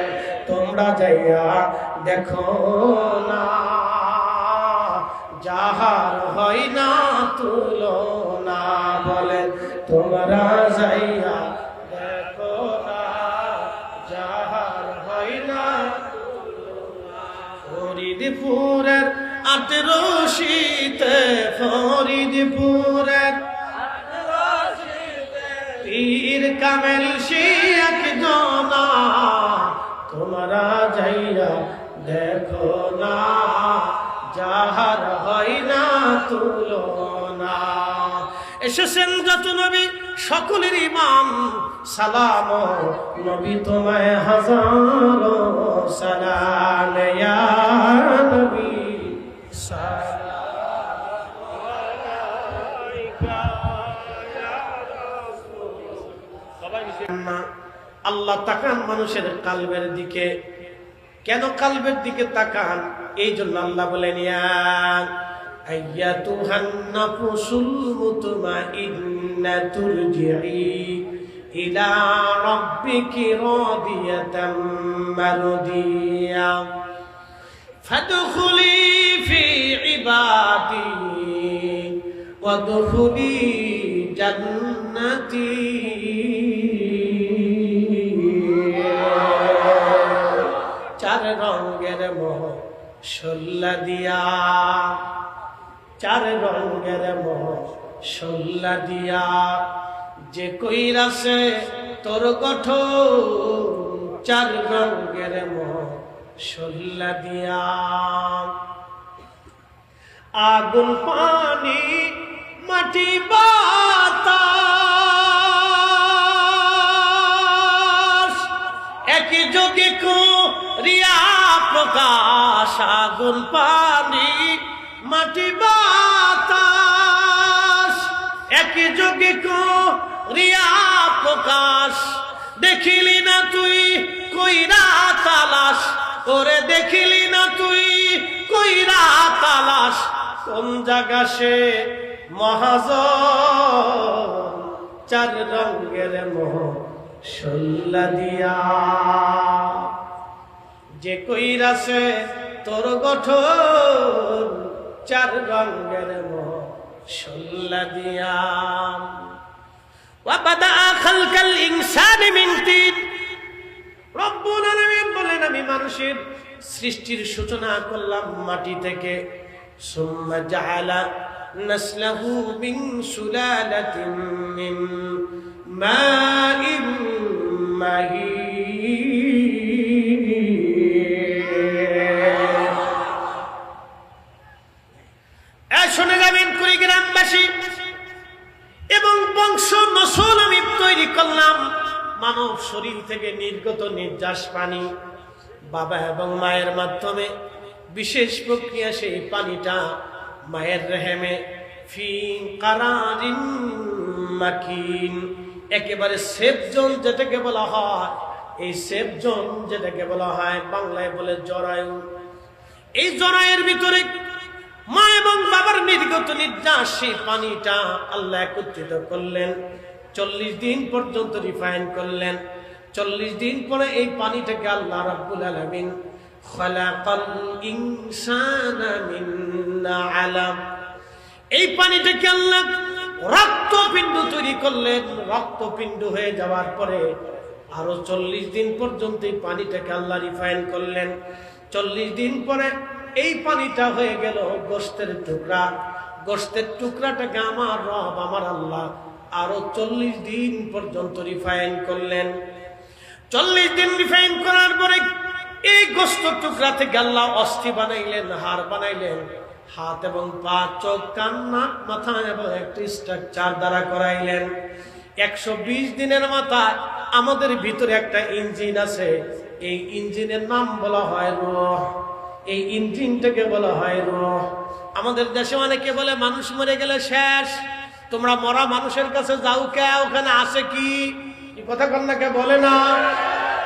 তোমরা যাইয়া দেখো না, যাহার হয় না তুলনা, বলেন তোমরা যাইয়া দেখো না, যাহার হয় না তুলনা। ফরিদপুরের 18 শীতে, ফরিদপুরের পীর কামেল শিখ জনা, তোমরা যাইয়া দেখো না, যাহার হয় না তুলনা। এসেছেন যত নবী সকলের ইমাম, সালাম নবী তোমায় হাজারো সালাম, ইয়া নবী সালাম আলাইকা ইয়া রাসূল। সবাই না, আল্লাহ তাকান মানুষের কালবের দিকে। কেন কালবের দিকে তাকান? এই জন্য আল্লাহ বলেন, ইয়া আইয়াতুহান নাফসুল মুতমাইন্না তুরজিই ইলা রাব্বিকি রাদিয়াতাম মারদিয়া ফাদখুলি ফি ইবাদি ওয়াদখুলি জান্নাতি। চার রঙের মোহ সল্লা দিয়া, চার রঙের মোহ সল্লা দিয়া, যে কইরাছে তোর গঠন, চার রঙের মোহ সল্লা দিয়া। আগুন পানি মাটি বাতাস একই যোগে রিয়া প্রকাশ। আগুন পানি মাটি বাতাস একই যোগে রিয়া প্রকাশ। দেখিলি না তুই কইরা তালাশ, ওরে দেখিলি না তুই কইরা তালাশ, কোন জায়গা সে মহাজন, চার রঙের মোহ সল্লা দিয়া। যে কইরাছে তোর গঠন, চার রঙের মোহ সল্লা দিয়া। ওয়াবাদা খালকাল ইনসানি মিন তিন, রব্বুল আলামিন বলেন আমি মানুষের সৃষ্টির সূচনা করলাম মাটি থেকে। সুম্মা জাআলা নাসলাহু মিন সুলালাতিন মিন মাইন মাহিন। শুনে যাবেন কুড়িগ্রামবাসী, এবং বংশ নসল আমি তৈরি করলাম মানব শরীর থেকে নির্গত নির্যাস পানি বাবা এবং মায়ের মাধ্যমে বিশেষ প্রক্রিয়া সেই পানিটা মায়ের রেহেমে ফি কারারিন মাকিন, একেবারে সেফ জোন যেটাকে বলা হয়, এই সেফ জোন যেটাকে বলা হয় বাংলায় বলে জরায়ু। এই জরায়ের ভিতরে মা এবং বাবার নির্গত নির্যাস সেই পানিটা আল্লাহ একত্রিত করলেন, 40 দিন পর্যন্ত রিফাইন করলেন। 40 দিন পরে এই পানিটাকে আল্লাহ রাব্বুল আলামিন খালাকাল ইনসানা মিন আলাম, এই পানিটাকে আল্লাহ রক্তপিণ্ড তৈরি করলেন। রক্তপিণ্ড হয়ে যাওয়ার পরে আরো 40 দিন পর্যন্ত এই পানিটাকে আল্লাহ রিফাইন করলেন। 40 দিন পরে এই পানিটা হয়ে গেল গোশতের টুকরা। গোশতের টুকরাটাকে আমার রব আমার আল্লাহ আরো 40 দিন পর্যন্ত রিফাইন করলেন। 40 দিন রিফাইন করার পরে এই গোশত টুকরা থেকে আল্লাহ অস্থি বানাইলেন, হাড় বানাইলেন, হাত এবং পা, চোখ, কান, নাক, মাথা এবং একটি স্ট্রাকচার দ্বারা করাইলেন। 120 দিনের মাথায় আমাদের ভিতরে একটা ইঞ্জিন আছে, এই ইঞ্জিনের নাম বলা হয় রূহ। এই ইঞ্জিনটাকে বলা হয় রূহ। আমাদের দেশে অনেকে বলে মানুষ মরে গেলে শেষ, তোমরা মরা মানুষের কাছে যাও কে, ওখানে আসে কি? এই কথা কন্যাকে বলে না।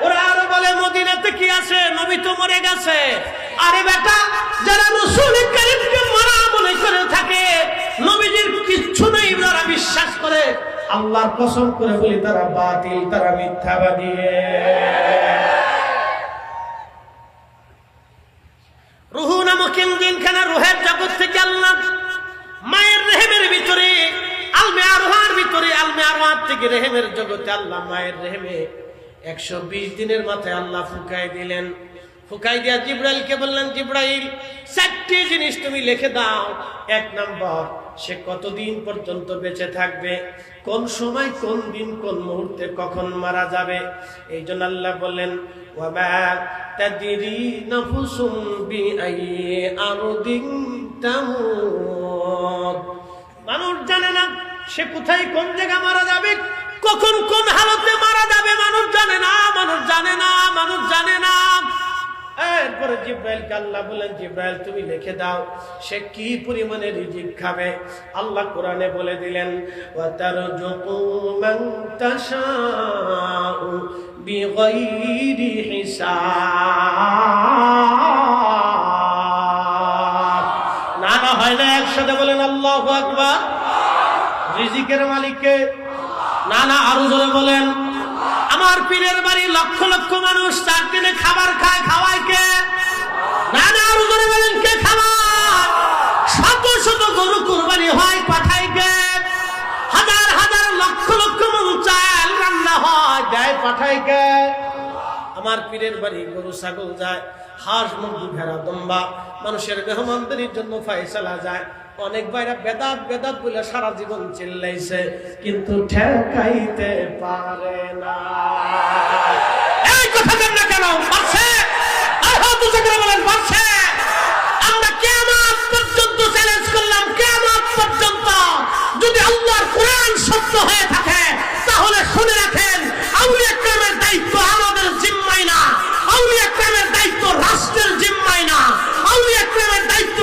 ওরা আরো বলে মদিনাতে কি আছে, নবী তো মরে গেছে। আরে বেটা, যারা রাসূল কারীমকে মরা মনে করে থাকে, নবীজির কিচ্ছু নেই যারা বিশ্বাস করে, আল্লাহর কসম করে বলি তারা বাতিল, তারা মিথ্যাবাদী। রুহু নামক ইঞ্জিনখানা, রুহের জগৎ থেকে আল্লাহ মায়ের রেহেমের ভিতরে, আলমে আরওয়ার ভিতরে, আলমে আরওয়ার থেকে রেহেমের জগতে আল্লাহ মায়ের রেহেমে 120 দিনের মাথায় আল্লাহ ফুকাই দিলেন। ফুকাই দিয়া জিব্রাইলকে বললেন, জিব্রাইল 4টি জিনিস তুমি লিখে দাও। 1 নম্বর, সে কতদিন পর্যন্ত বেঁচে থাকবে, কোন সময়, কোন দিন, কোন মুহূর্তে, কখন মারা যাবে। এই জন্য আল্লাহ বললেন, ওয়ামা তাদরি নাফসুম বিআইয়ি আরদিন তামুত। মানুষ জানে না সে কোথায়, কোন জায়গায় মারা যাবে, কখন, কোন হালতে মারা যাবে, মানুষ জানে না, মানুষ জানে না, মানুষ জানে না। এরপরে জিব্রাইলকে আল্লাহ বলেন, জিব্রাইল তুমি লিখে দাও সে কি পরিমাণে রিজিক খাবে। আল্লাহ কোরআনে বলে দিলেন, ওয়া তারযুকু মান তাশাউ বিগাইরি হিসাব। না না হয় না, একসাথে বলেন আল্লাহু আকবার। রিজিকের মালিককে, না না আরো জোরে বলেন। আমার পীরের বাড়ি লক্ষ লক্ষ মানুষ 4 দিনে খাবার খায়, খাওয়ায় কে? না না আরো জোরে বলেন, কে খাওয়ায়? শত শত গরু কুরবানি হয়, পাঠায় কে? হাজার হাজার লক্ষ লক্ষ মন চাল রান্না হয়, দেয় পাঠায় কে? আমার পীরের বাড়ি গরু ছাগল যায়, হাঁস মুরগি ভেড়া দম্বা মানুষের মেহমানদারির জন্য ফয়সালা যায়। অনেক ভাইরা বেদাত বেদাত বলে সারা জীবন চিল্লাইছে, কিন্তু ঠেকাইতে পারে না। এই কথা কেন কেন পারছে? আর হাত উঁচু করে বলেন পারছে। আমরা কিয়ামত পর্যন্ত চ্যালেঞ্জ করলাম, কিয়ামত পর্যন্ত যদি আল্লাহর কোরআন সত্য হয়ে থাকে তাহলে শুনে রাখেন, আউলিয়া কেরামের দায়িত্ব আমাদের জিম্মায় না, আউলিয়া কেরামের দায়িত্ব রাষ্ট্রের জিম্মায় না, আউলিয়া কেরামের দায়িত্ব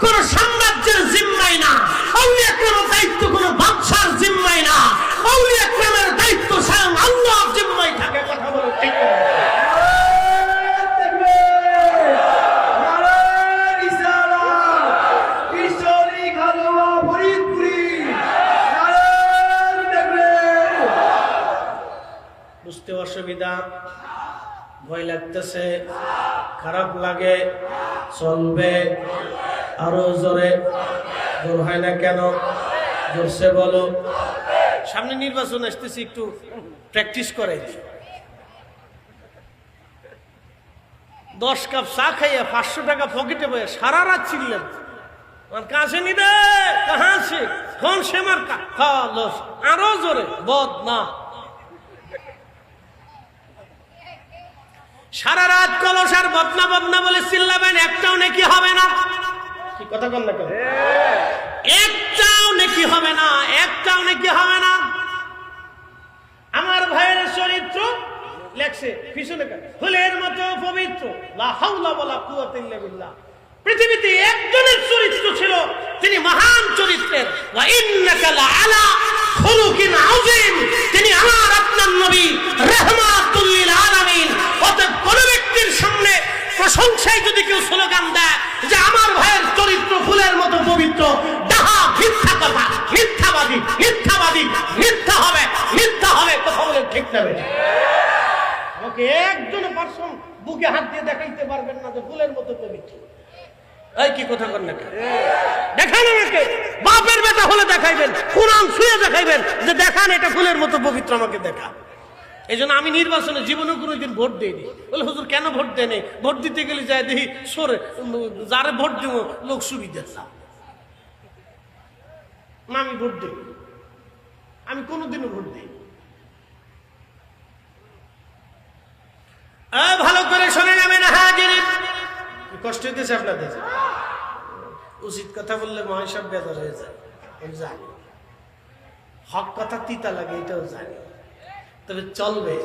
কোন সাম্রাজ্যের জিম্মায় না, আউলিয়া কেরামের দায়িত্ব কোন বাদশার জিম্মায় না, আউলিয়া কেরামের দায়িত্ব স্বয়ং আল্লাহর জিম্মায় থাকে। কথা বলে ঠিক না? বুঝতে অসুবিধা, ভয় লাগতেছে, খারাপ লাগে, চলবে আরো জোরে। জোর হয় না কেন? জোরসে বলো। সামনে নির্বাচন আসতেছি, একটু প্র্যাকটিস করে। 10 কাপ চা খাইয়া 500 টাকা পকেটে বয়ে সারা রাত ছিলেন, কাছে নিবে কাহা সে কোন সে মার্কা, আরো জোরে বদ না। সারা রাত কলস আর বদনা বদনা বলে চিল্লাবেন, একটাও নেকি হবে না। কি কথা বল না কেন? একটাও নেকি হবে না, একটাও নেকি হবে না। আমার ভাইয়ের চরিত্র লেখছে পিছনে ফুলের মতো পবিত্র, লা হাওলা ওয়ালা কুওয়াতা ইল্লা বিল্লাহ। পৃথিবীতে একজনের চরিত্র ছিল, তিনি মহান চরিত্রের, ওয়া ইন্নাকা লাআলা খুলুকিন আযীম। তিনি আমার আপনার নবী রাহমাতুল লিল আলামিন। অতএব কোন ব্যক্তির সামনে প্রশংসায় যদি কেউ স্লোগান দেয় যে আমার ভাইয়ের চরিত্র ফুলের মতো পবিত্র, ডাহা মিথ্যা কথা, মিথ্যাবাদী, মিথ্যাবাদী, মিথ্যা হবে, মিথ্যা হবে। কথা বলে ঠিক না? আমাকে একজন পার্সন বুকে হাত দিয়ে দেখাইতে পারবেন না যে ফুলের মতো পবিত্র। এই কি কথা কর না? দেখান আমাকে, বাপের বেটা হলে দেখাইবেন, কোরআন ছুঁয়ে দেখাইবেন যে দেখান এটা ফুলের মতো পবিত্র, আমাকে দেখা। এই জন্য আমি নির্বাচনে জীবনে কোনোদিন ভোট দিইনি। বলে হুজুর কেন ভোট দেয় নেই? ভোট দিতে গেলে যাই দেখি সরে, যারে ভোট দিব লোক সুবিধা না, আমি ভোট দিই, আমি কোনোদিনও ভোট দিই। ভালো করে শুনে যাবেন হাজিরিন। কষ্ট হইতেছে আপনাদের? উচিত কথা বললে মহাসব বেজার হয়ে যায়, জানি। হক কথা তিতা লাগে, এটাও জানি, তবে চলবে।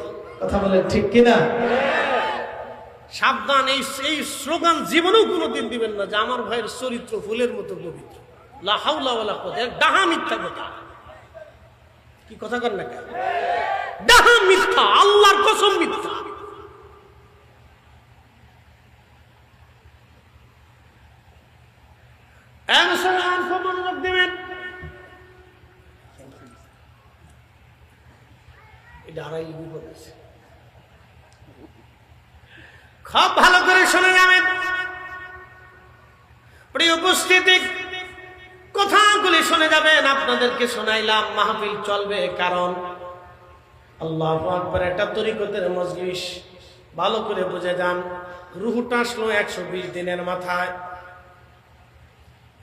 কথা বলে ঠিক কিনা? সাবধান, এই স্লোগান জীবনেও কোনোদিন দিবেন না যে আমার ভাইয়ের চরিত্র ফুলের মতো পবিত্র। লা হাওলা ওয়ালা কুওয়াতা, ডাহা মিথ্যা কথা। কি কথা কর না কেন? ডাহা মিথ্যা, আল্লাহর কসম মিথ্যা। মুসলমান খুব মনোযোগ দিবেন। এটা আড়াই বিপদ আছে, খুব ভালো করে শুনে যাবেন। প্রিয় উপস্থিতি, কথাগুলি শুনে যাবেন। আপনাদেরকে শোনাইলাম, মাহফিল চলবে, কারণ আল্লাহু আকবার, একটা তরিকতের মজলিস। ভালো করে বুঝে যান। রুহুটা আসলো 120 দিনের মাথায়।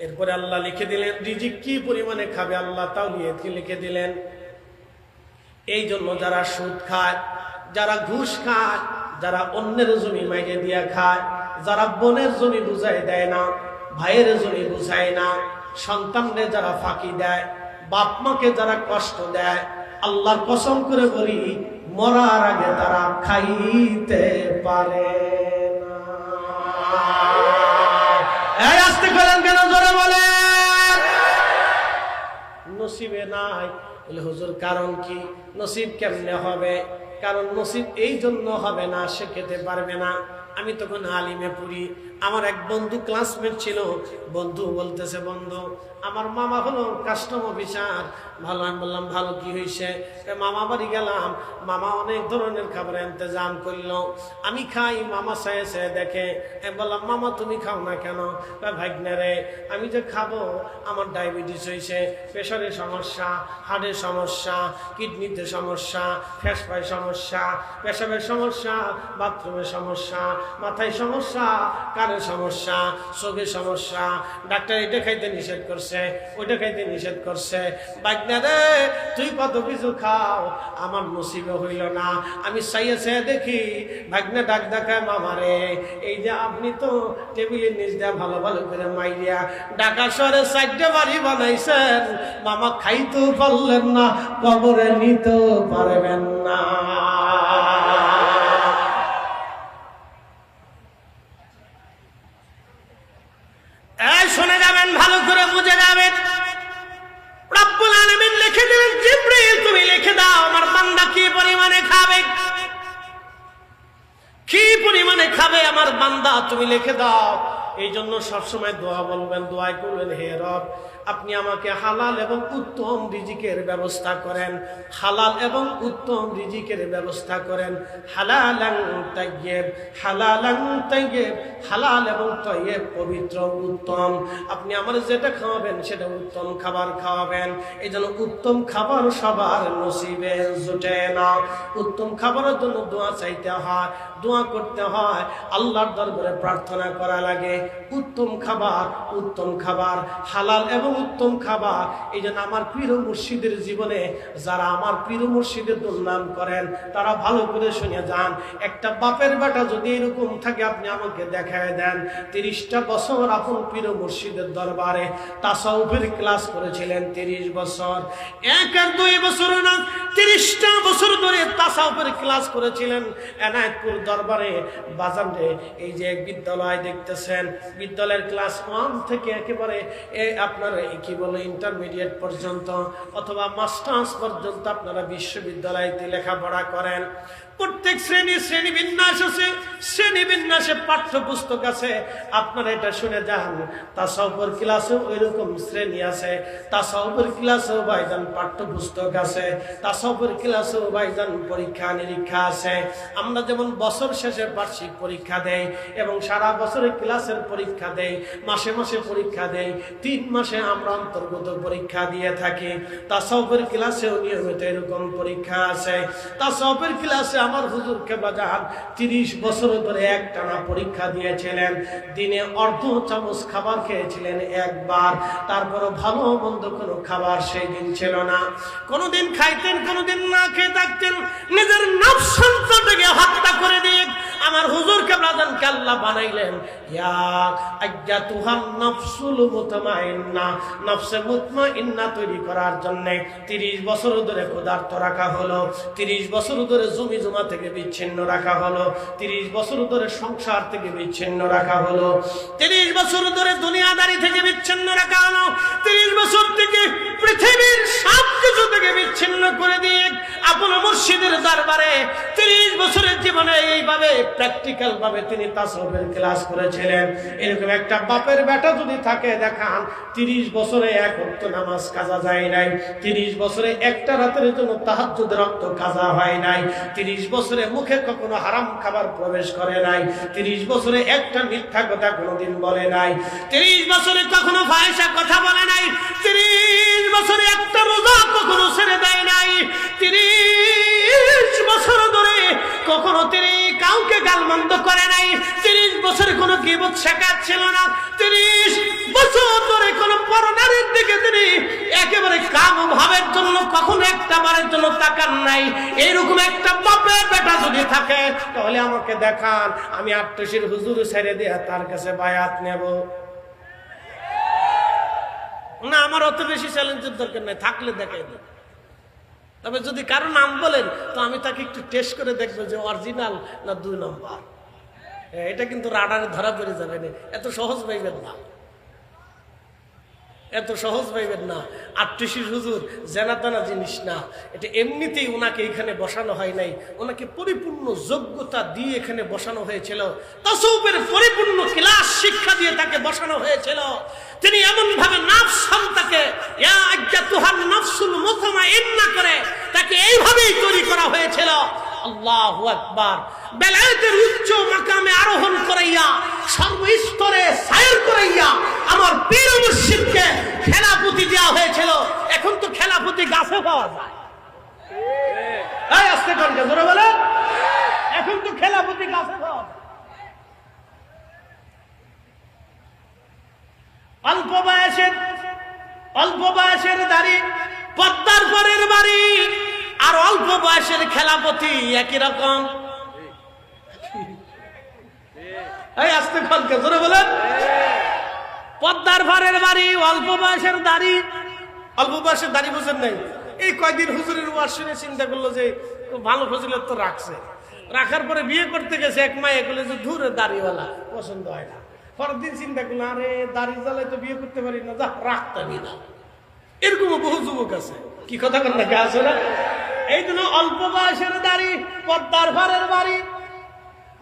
এরপরে আল্লাহ লিখে দিলেন রিজিক কি পরিমাণে খাবে, আল্লাহ তাও লিখে দিলেন। এই জন্য যারা সুদ খায়, যারা ঘুষ খায়, যারা অন্যের জমি মাইরে দিয়া খায়, যারা বোনের জমি বুঝাই দেয় না, ভাইয়ের জমি বুঝায় না, সন্তানদের যারা ফাঁকি দেয়, বাপ মাকে যারা কষ্ট দেয়, আল্লাহর কসম করে বলি মরার আগে তারা খাইতে পারে না। এই আসতে করেন কেন? জোরে বলেন। নসিবে নাই বলে হুজুর কারণ কি? নসিব কেমনে হবে? কারণ নসিব এই জন্য হবে না, সে খেতে পারবে না। আমি তখন আলিমে পড়ি, আমার এক বন্ধু ক্লাসমেট ছিল। বন্ধু বলতেছে, বন্ধু আমার মামা হলো কাস্টম অফিসার। ভালো। আমি বললাম ভালো, কি হয়েছে? মামা বাড়ি গেলাম, মামা অনেক ধরনের খাবারের ইন্তজাম করলো। আমি খাই, মামা চাইছে দেখে। বললাম মামা তুমি খাও না কেন? ভাগ্নে রে, আমি যে খাবো, আমার ডায়াবেটিস হয়েছে, প্রেশারের সমস্যা, হার্টের সমস্যা, কিডনিতে সমস্যা, ফ্যাসপায় সমস্যা, পেশাবের সমস্যা, বাথরুমের সমস্যা, মাথায় সমস্যা, কানের সমস্যা, চোখের সমস্যা। ডাক্তার এটা খাইতে নিষেধ করছে, ওইটা খাইতে নিষেধ করছে। বাগনা রে, তুই কত কিছু খাও, আমার নসিবে হইল না। আমি চাইছে দেখি ভাগনা ডাক দেখায়, মামা রে, এই যে আপনি তো টেবিলের নিচ দিয়ে ভালো ভালো করে মাইরিয়া ঢাকা শহরে 4টা বাড়ি বানাইছেন, মামা খাইতেও পারলেন না, কবরে নিতেও পারবেন না। শুনে যাবেন, ভালো করে বুঝে যাবেন। রব্বুল আলামিন লিখে দিলেন, জিবরিল তুমি লিখে দাও আমার বান্দা কি পরিমাণে খাবে, কি পরিমাণে খাবে আমার বান্দা, তুমি লিখে দাও। এই জন্য সবসময় দোয়া বলবেন, দোয়া করবেন, হে রব আপনি আমাকে হালাল এবং উত্তম রিজিকের ব্যবস্থা করেন, হালাল এবং উত্তম রিজিকের ব্যবস্থা করেন। হালালান তাইয়্যিব, হালালান তাইয়্যিব, হালাল এবং তাইয়্যিব, পবিত্র উত্তম। আপনি আমার যেটা খাওয়াবেন সেটা উত্তম খাবার খাওয়াবেন। এই জন্য উত্তম খাবার সবার নসিবে জুটে না। উত্তম খাবারের জন্য দোয়া চাইতে হয়, দোয়া করতে হয়, আল্লাহর দরবারে প্রার্থনা করা লাগে। উত্তম খাবার, উত্তম খাবার, হালাল এবং উত্তম খাবার। এই জন্য আমার পীর মুর্শিদের জীবনে যারা আমার পীর মুর্শিদের দুর্নাম করেন, তারা ভালো করে শুনে যান। একটা বাপের বেটা যদি এরকম থাকে, আপনি আমাকে দেখায় দেন 30টা বছর আপন পীর মুর্শিদের দরবারে তাসাউফের ক্লাস করেছিলেন। 30 বছর, 1 আর 2 বছর না, 30টা বছর ধরে তাসাউফের ক্লাস করেছিলেন এনায়েতপুর দরবারে। বাজান রে, এই যে বিদ্যালয় দেখতেছেন, বিদ্যালয়ের ক্লাস 1 থেকে একেবারে আপনার কি বলে ইন্টারমিডিয়েট পর্যন্ত অথবা মাস্টার্স পর্যন্ত আপনারা বিশ্ববিদ্যালয়তে লেখাপড়া করেন। প্রত্যেক শ্রেণী বিন্যাস আছে, শ্রেণী বিন্যাসে পাঠ্যপুস্তক আছে। আপনারা এটা শুনে যান, তাসাউফের ক্লাসেও ওইরকম শ্রেণী আছে, তাসাউফের ক্লাসেও ভাইজান পাঠ্যপুস্তক আছে, তাসাউফের ক্লাসেও ভাইজান পরীক্ষা নিরীক্ষা আছে। আমরা যেমন বছর শেষে বার্ষিক পরীক্ষা দেই এবং সারা বছরের ক্লাসের পরীক্ষা দেই, মাসে মাসে পরীক্ষা দেই, 3 মাসে আমরা অন্তর্গত পরীক্ষা দিয়ে থাকি। তাসাউফের ক্লাসেও নিয়মিত এরকম পরীক্ষা আছে। তাসাউফের ক্লাসে আমার হুজুর কেবলাজান 30 বছর ধরে একটানা পরীক্ষা দিয়েছিলেন। দিনে অর্ধ চামচ খাবার খেয়েছিলেন একবার, তারপরও ভালো মন্দ কোনো খাবার সেই দিন ছিল না। কোনোদিন খাইতেন, কোনোদিন না খেয়ে থাকতেন। নিজের নফস সন্তানটাকে হত্যা করে দিয়ে আমার হুজুর কেবলাদানকে আল্লাহ বানাইলেন ইয়া আইয়াতুহান নাফসুল মুতমাইন্না, নফসে মুতমাইন্না তৈরি করার জন্য 30 বছর ধরে ক্ষুধার্ত রাখা হলো, 30 বছর ধরে জমি জমা থেকে বিচ্ছিন্ন রাখা হলো, 30 বছর ধরে সংসার থেকে বিচ্ছিন্ন রাখা হলো, 30 বছর ধরে দুনিয়াদারি থেকে বিচ্ছিন্ন রাখা হলো, 30 বছর থেকে পৃথিবীর সব কিছু থেকে বিচ্ছিন্ন করে দিয়ে আপন মুর্শিদের দরবারে 30 বছরের জীবনে এইভাবে প্র্যাকটিক্যাল ভাবে তিনি তাসাউফের ক্লাস করেছিলেন। এরকম একটা বাপের বেটা যদি থাকে দেখান 30 বছরে এক ওয়াক্ত নামাজ কাজা যায় নাই, 30 বছরে একটা রাতের জন্য তাহাজ্জুদের রক্ত কাজা হয় নাই, 30 বছরে মুখে কখনো হারাম খাবার প্রবেশ করে নাই, 30 বছরে একটা মিথ্যা কথা কোনোদিন বলে নাই, 30 বছরে কখনো ফাহিশা কথা বলে নাই, 30 বছরে একটা রোজা কখনো ছেড়ে দেয় নাই, 30 বছর ধরে কখনো তিনি কাউকে গালমন্দ করে নাই, 30 বছরে কোনো গীবত শেখাত ছিল না, 30 বছর ধরে কোনো পরনারীর দিকে তিনি একেবারে কাম ভাবের জন্য কখনো একটা বারের জন্য তাকান নাই। এইরকম একটা বাপের বেটা যদি থাকে তাহলে আমাকে দেখান, আমি আট্টশির হুজুর ছেড়ে দিয়ে তার কাছে বায়াত নেব না। আমার অত বেশি চ্যালেঞ্জের দরকার নাই, থাকলে দেখাই দিই। তবে যদি কারো নাম বলেন তো আমি তাকে একটু টেস্ট করে দেখবো যে অরিজিনাল না 2 নম্বর। এটা কিন্তু রাডারে ধরা পড়ে যাবে না, এত সহজ পাইবেন না, এত সহজ পাইবেন না। আট্টশির হুজুর জানাতানা জিনিস না, এটা এমনিতেই ওনাকে এখানে বসানো হয় নাই, ওনাকে পরিপূর্ণ যোগ্যতা দিয়ে এখানে বসানো হয়েছিল, তাসাউফের পরিপূর্ণ ক্লাস শিক্ষা দিয়ে তাকে বসানো হয়েছিল। তিনি এমন ভাবে নফস সন্তাকে ইয়া আইয়াতুহান নাফসুল মুতমাইন্না করে তাকে এইভাবেই তৈরি করা হয়েছিল। আল্লাহু আকবার। বেলায়েতের উচ্চ মাকামে আরোহণ করাইয়া সর্বস্তরে সায়র করাইয়া আমার পীর মুর্শিদকে খেলাফতি দেওয়া হয়েছিল। এখন তো খেলাফতি গাছে পাওয়া যায়, এই আস্তে করে জোরে বলে, এখন তো খেলাফতি গাছে পাওয়া যায়। অল্প বয়সের দাড়ি, পদ্মার পরের বাড়ি, আর অল্প বয়সের খেলাপতি একই রকম। এই আস্তে খলকে জোরে বলেন, পদ্মার পরের বাড়ি, অল্প বয়সের দাড়ি। অল্প বয়সের দাড়ি বুঝেন নাই? এই কয়দিন হুজুরের ওয়াজ শুনে চিন্তা করলো যে ভালো ফজিলত তো রাখছে, রাখার পরে বিয়ে করতে গেছে এক মায়ে বলে যে ধুরে দাড়িওয়ালা পছন্দ হয় না। পরের দিন চিন্তা করলো আরে দাড়ি জ্বালায় তো বিয়ে করতে পারি না, যা রাখতামই না। এরকমও বহু যুবক আছে, কি কথা বল না, কে আছে না? এই জন্য অল্প বয়সের দাড়ি, পদ্মার ঘরের বাড়ি,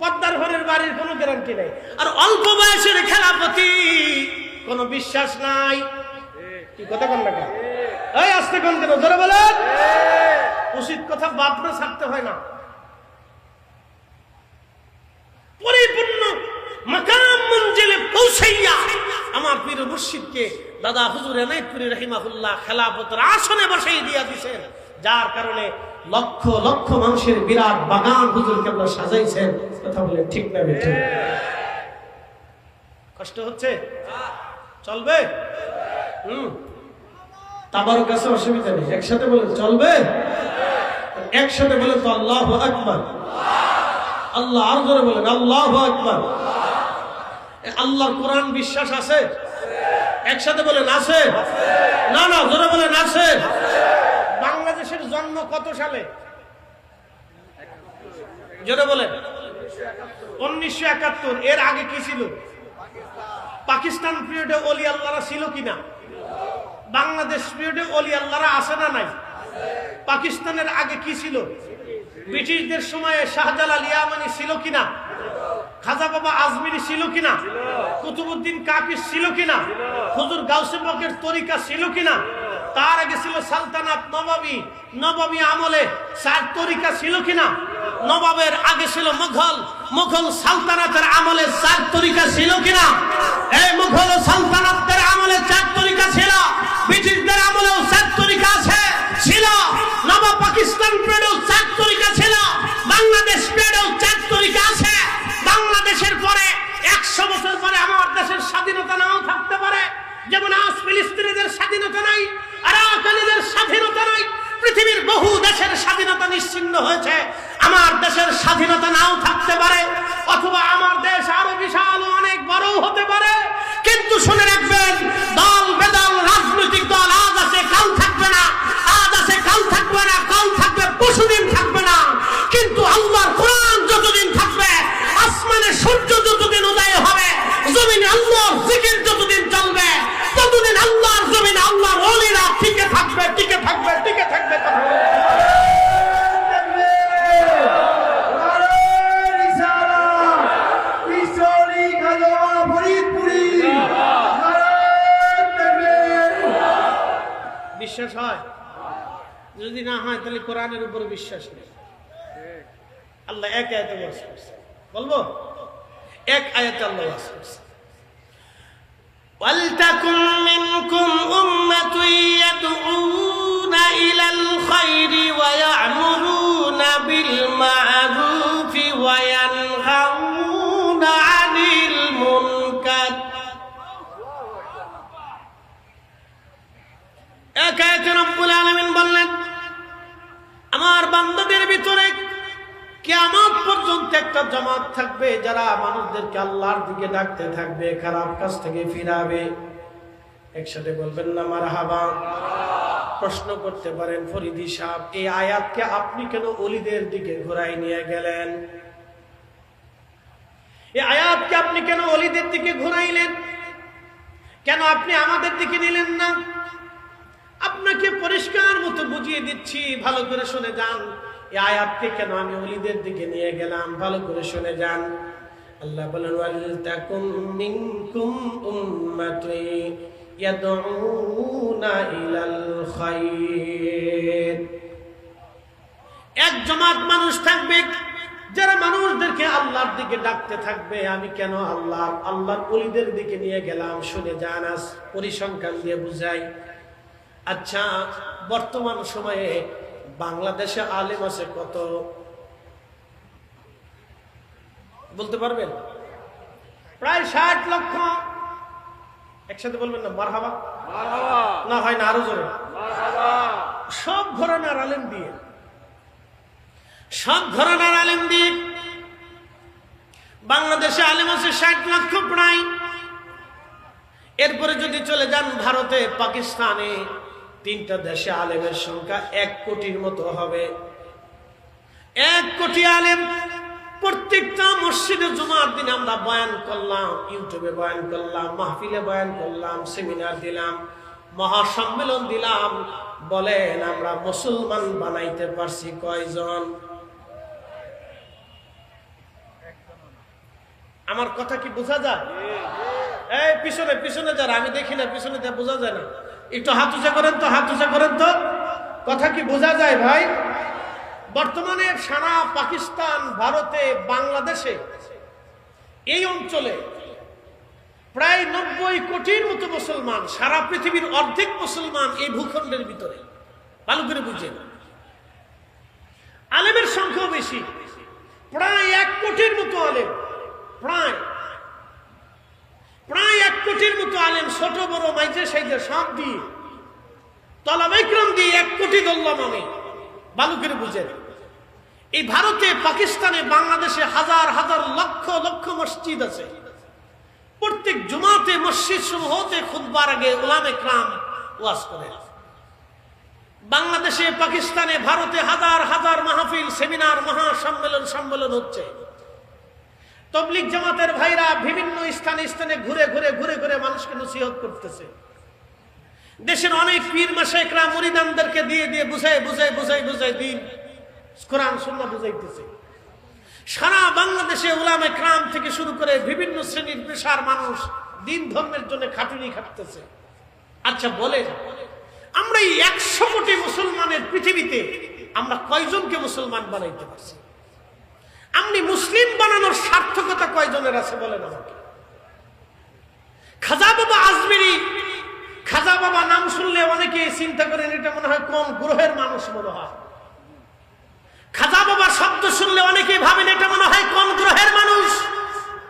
পদ্মার ঘরের বাড়ির কোনো গ্যারান্টি নেই। আর অল্প বয়সের খেলাপতি কোনো বিশ্বাস নাই, কি কথা বল না, এই আস্তে কোন কেন ধরে বলেন। উচিত কথা বাপরে ছাড়তে হয় না। পরিপূর্ণ মাকাম মঞ্জিলে পৌঁছাইয়া আমার পীর মুর্শিদকে দাদা হুজুর এনায়েতপুরী রাহিমাহুল্লাহ খেলাফতের আসনে বসাই দিয়া দিয়েছেন, যার কারণে লক্ষ লক্ষ মানুষের বিরাট বাগান হুজুর কেবলা সাজাইছেন। কথা বলে ঠিক না বেঠিক? কষ্ট হচ্ছে? চলবে? তাবার কাছে অসুবিধা নেই, একসাথে বলে চলবে, একসাথে বলে তো আল্লাহু আকবার। আল্লাহ আর জোরে বলেন আল্লাহু আকবার। আল্লাহর কোরআন বিশ্বাস আছে? একসাথে বলেন আছে? না না, জোরে বলেন আছে। বাংলাদেশের জন্ম কত সালে? জোরে বলেন। 1971। এর আগে কি ছিল? পাকিস্তান পিরিয়ডে ওলি আল্লাহরা ছিল কিনা? বাংলাদেশ পিরিয়ডে ওলি আল্লাহরা আছে না নাই? পাকিস্তানের আগে কি ছিল? ব্রিটিশদের সময়ে শাহজালাল ইয়ামানি ছিল কিনা? খাজা বাবা আজমিরি ছিল কিনা? কুতুবউদ্দিন কাকির ছিল কিনা? হুজুর গাউসে পাকের তরিকা ছিল কিনা? তার আগে ছিল সালতানাত নবাবী, নবাবী আমলে 4 তরিকা ছিল কিনা? নবাবের আগে ছিল মুঘল, মুঘল সালতানাতের আমলে 4 তরিকা ছিল কিনা? এই মুঘল সালতানাতের আমলে 4 তরিকা ছিল, ব্রিটিশদের আমলেও 4 তরিকা আছে ছিল, নবাব পাকিস্তান পিরিয়ডেও 4 তরিকা ছিল, বাংলাদেশ পিরিয়ডেও 4 তরিকা আছে। বাংলাদেশের পরে 100 বছর পরে আমার দেশের স্বাধীনতা নাও থাকতে পারে, যেমন আজ ফিলিস্তিনিদের স্বাধীনতা নাই, আরাকানিদের স্বাধীনতা নাই, পৃথিবীর বহু দেশের স্বাধীনতা নিশ্চিহ্ন হয়েছে, আমার দেশের স্বাধীনতা নাও থাকতে পারে, অথবা আমার দেশ আরো বিশাল অনেক বড় হতে পারে, কিন্তু শুনে রাখবেন, দল বেদল রাজনৈতিক দল আজ আছে কাল থাকবে না, আজ আছে কাল থাকবে না, কাল থাকবে পরশুদিন থাকবে না, কিন্তু আল্লাহর কোরআন যতদিন থাকবে, আসমানে সূর্য যতদিন উদয় হবে, জমিনে আল্লাহর জিকির যতদিন চলবে, ততদিন আল্লাহর জমিনে আল্লাহর ওলিরা টিকে থাকবে, টিকে থাকবে, টিকে থাকবে। বিশ্বাস হয়? যদি না হয় তাহলে কোরআনের উপর বিশ্বাস নেই। আল্লাহ এক আয়াতে ওয়াজ করছে, বলবো এক আয়াতে আল্লাহ ওয়াজ করছে, ওয়ালতাকুম মিনকুম উম্মাতুন ইয়াদউনা ইলাল খায়রি ওয়া ইয়া'মুরুনা বিল মা'রুফি ওয়া ইয়ানহাউনা আনিল মুনকার। এক আয়াতে রব্বুল আলামিন বললেন, আমার বান্দাদের ভিতরে কিয়ামত পর্যন্ত একটা জামাত থাকবে যারা মানুষদেরকে আল্লাহর দিকে ডাকতে থাকবে, খারাপ কাজ থেকে ফিরাবে। একসাথে বলবেন না মারহাবা? প্রশ্ন করতে পারেন, ফরিদি সাহেব এই আয়াতকে আপনি কেন ওলিদের দিকে ঘোরাই নিয়ে গেলেন? এই আয়াতকে আপনি কেন ওলিদের দিকে ঘোরাইলেন? কেন আপনি আমাদের দিকে নিলেন না? আপনাকে পরিষ্কার মতো বুঝিয়ে দিচ্ছি, ভালো করে শুনে যান। এই আয়াতকে কেন আমি ওলিদের দিকে নিয়ে গেলাম, ভালো করে শুনে যান। আল্লাহ বলেন, ওয়ালতাকুম মিনকুম উম্মাতুন ইয়াদউনা ইলাল খায়র। এক জামাত মানুষ থাকবে যারা মানুষদেরকে আল্লাহর দিকে ডাকতে থাকবে। আমি কেন আল্লাহর ওলিদের দিকে নিয়ে গেলাম, শুনে যান। আজ পরিসংখ্যান দিয়ে বুঝাই। আচ্ছা, বর্তমান সময়ে বাংলাদেশে আলেম আছে কত বলতে পারবেন? প্রায় 60 লক্ষ। একসাথে বলবেন না মারহাবা? না হয় না আরো জোরে? সব ঘরানার আলেম দিয়ে, সব ঘরানার আলেম দিয়ে বাংলাদেশে আলেম আছে 60 লক্ষ প্রায়। এরপরে যদি চলে যান ভারতে, পাকিস্তানে, 3টা দেশে আলেমের সংখ্যা 1 কোটির মতো হবে। 1 কোটি আলেম। প্রত্যেকটা মসজিদে জুমার দিন আমরা বয়ান করলাম, ইউটিউবে বয়ান করলাম, মাহফিলে বয়ান করলাম, সেমিনার দিলাম, মহাসম্মেলন দিলাম। বলেন আমরা মুসলমান বানাইতে পারছি কয়জন? আমার কথা কি বোঝা যায়? এই পিছনে পিছনে যারা, আমি দেখি না, পিছনে যা বোঝা যায় না, একটু হাত উঁচা করেন তো, হাত উঁচা করেন তো। কথা কি বোঝা যায় ভাই? বর্তমানে সারা পাকিস্তান, ভারতে, বাংলাদেশে, এই অঞ্চলে প্রায় 90 কোটির মতো মুসলমান। সারা পৃথিবীর অর্ধেক মুসলমান এই ভূখণ্ডের ভিতরে। ভালো করে বুঝেন, আলেমের সংখ্যাও বেশি, প্রায় 1 কোটির মতো আলেম। প্রায় 1 কোটির মতো আলেম, ছোট বড় মাইজে সাইজে সব দিয়ে, তলাবে ইকরাম দিয়ে 1 কোটি ধরলাম আমি। ভালো করে বুঝেন, এই ভারতে, পাকিস্তানে, বাংলাদেশে হাজার হাজার লক্ষ লক্ষ মসজিদ আছে। প্রত্যেক জুমাতে মসজিদ শুরু হতে খুতবার আগে উলামা ইকরাম ওয়াজ করেন। বাংলাদেশে, পাকিস্তানে, ভারতে হাজার হাজার মাহফিল, সেমিনার, সম্মেলন হচ্ছে। তবলিগ জামাতের ভাইরা বিভিন্ন স্থানে স্থানে ঘুরে ঘুরে ঘুরে ঘুরে মানুষকে নসিহত করতেছে। দেশের অনেক পীর মাশায়েখরা মুরিদানদেরকে দিয়ে দিয়ে বুঝাই দিন কোরআন সুন্নাহ বুঝাইতেছে। সারা বাংলাদেশে উলামা ইকরাম থেকে শুরু করে বিভিন্ন শ্রেণীর পেশার মানুষ দিন ধর্মের জন্য খাটুনি খাটতেছে। আচ্ছা বলেন, আমরা এই 100 কোটি মুসলমানের পৃথিবীতে আমরা কয়জনকে মুসলমান বানাইতে পারছি? আপনি মুসলিম বানানোর সার্থকতা কয়জনের আছে বলেন আমাকে? খাজা বাবা আজমিরি, খাজা বাবা নাম শুনলে অনেকে চিন্তা করেন এটা মনে হয় কোন গ্রহের মানুষ মনে হয়। খাজা বাবা শব্দ শুনলে অনেকেই ভাবেন এটা মনে হয় কোন গ্রহের মানুষ।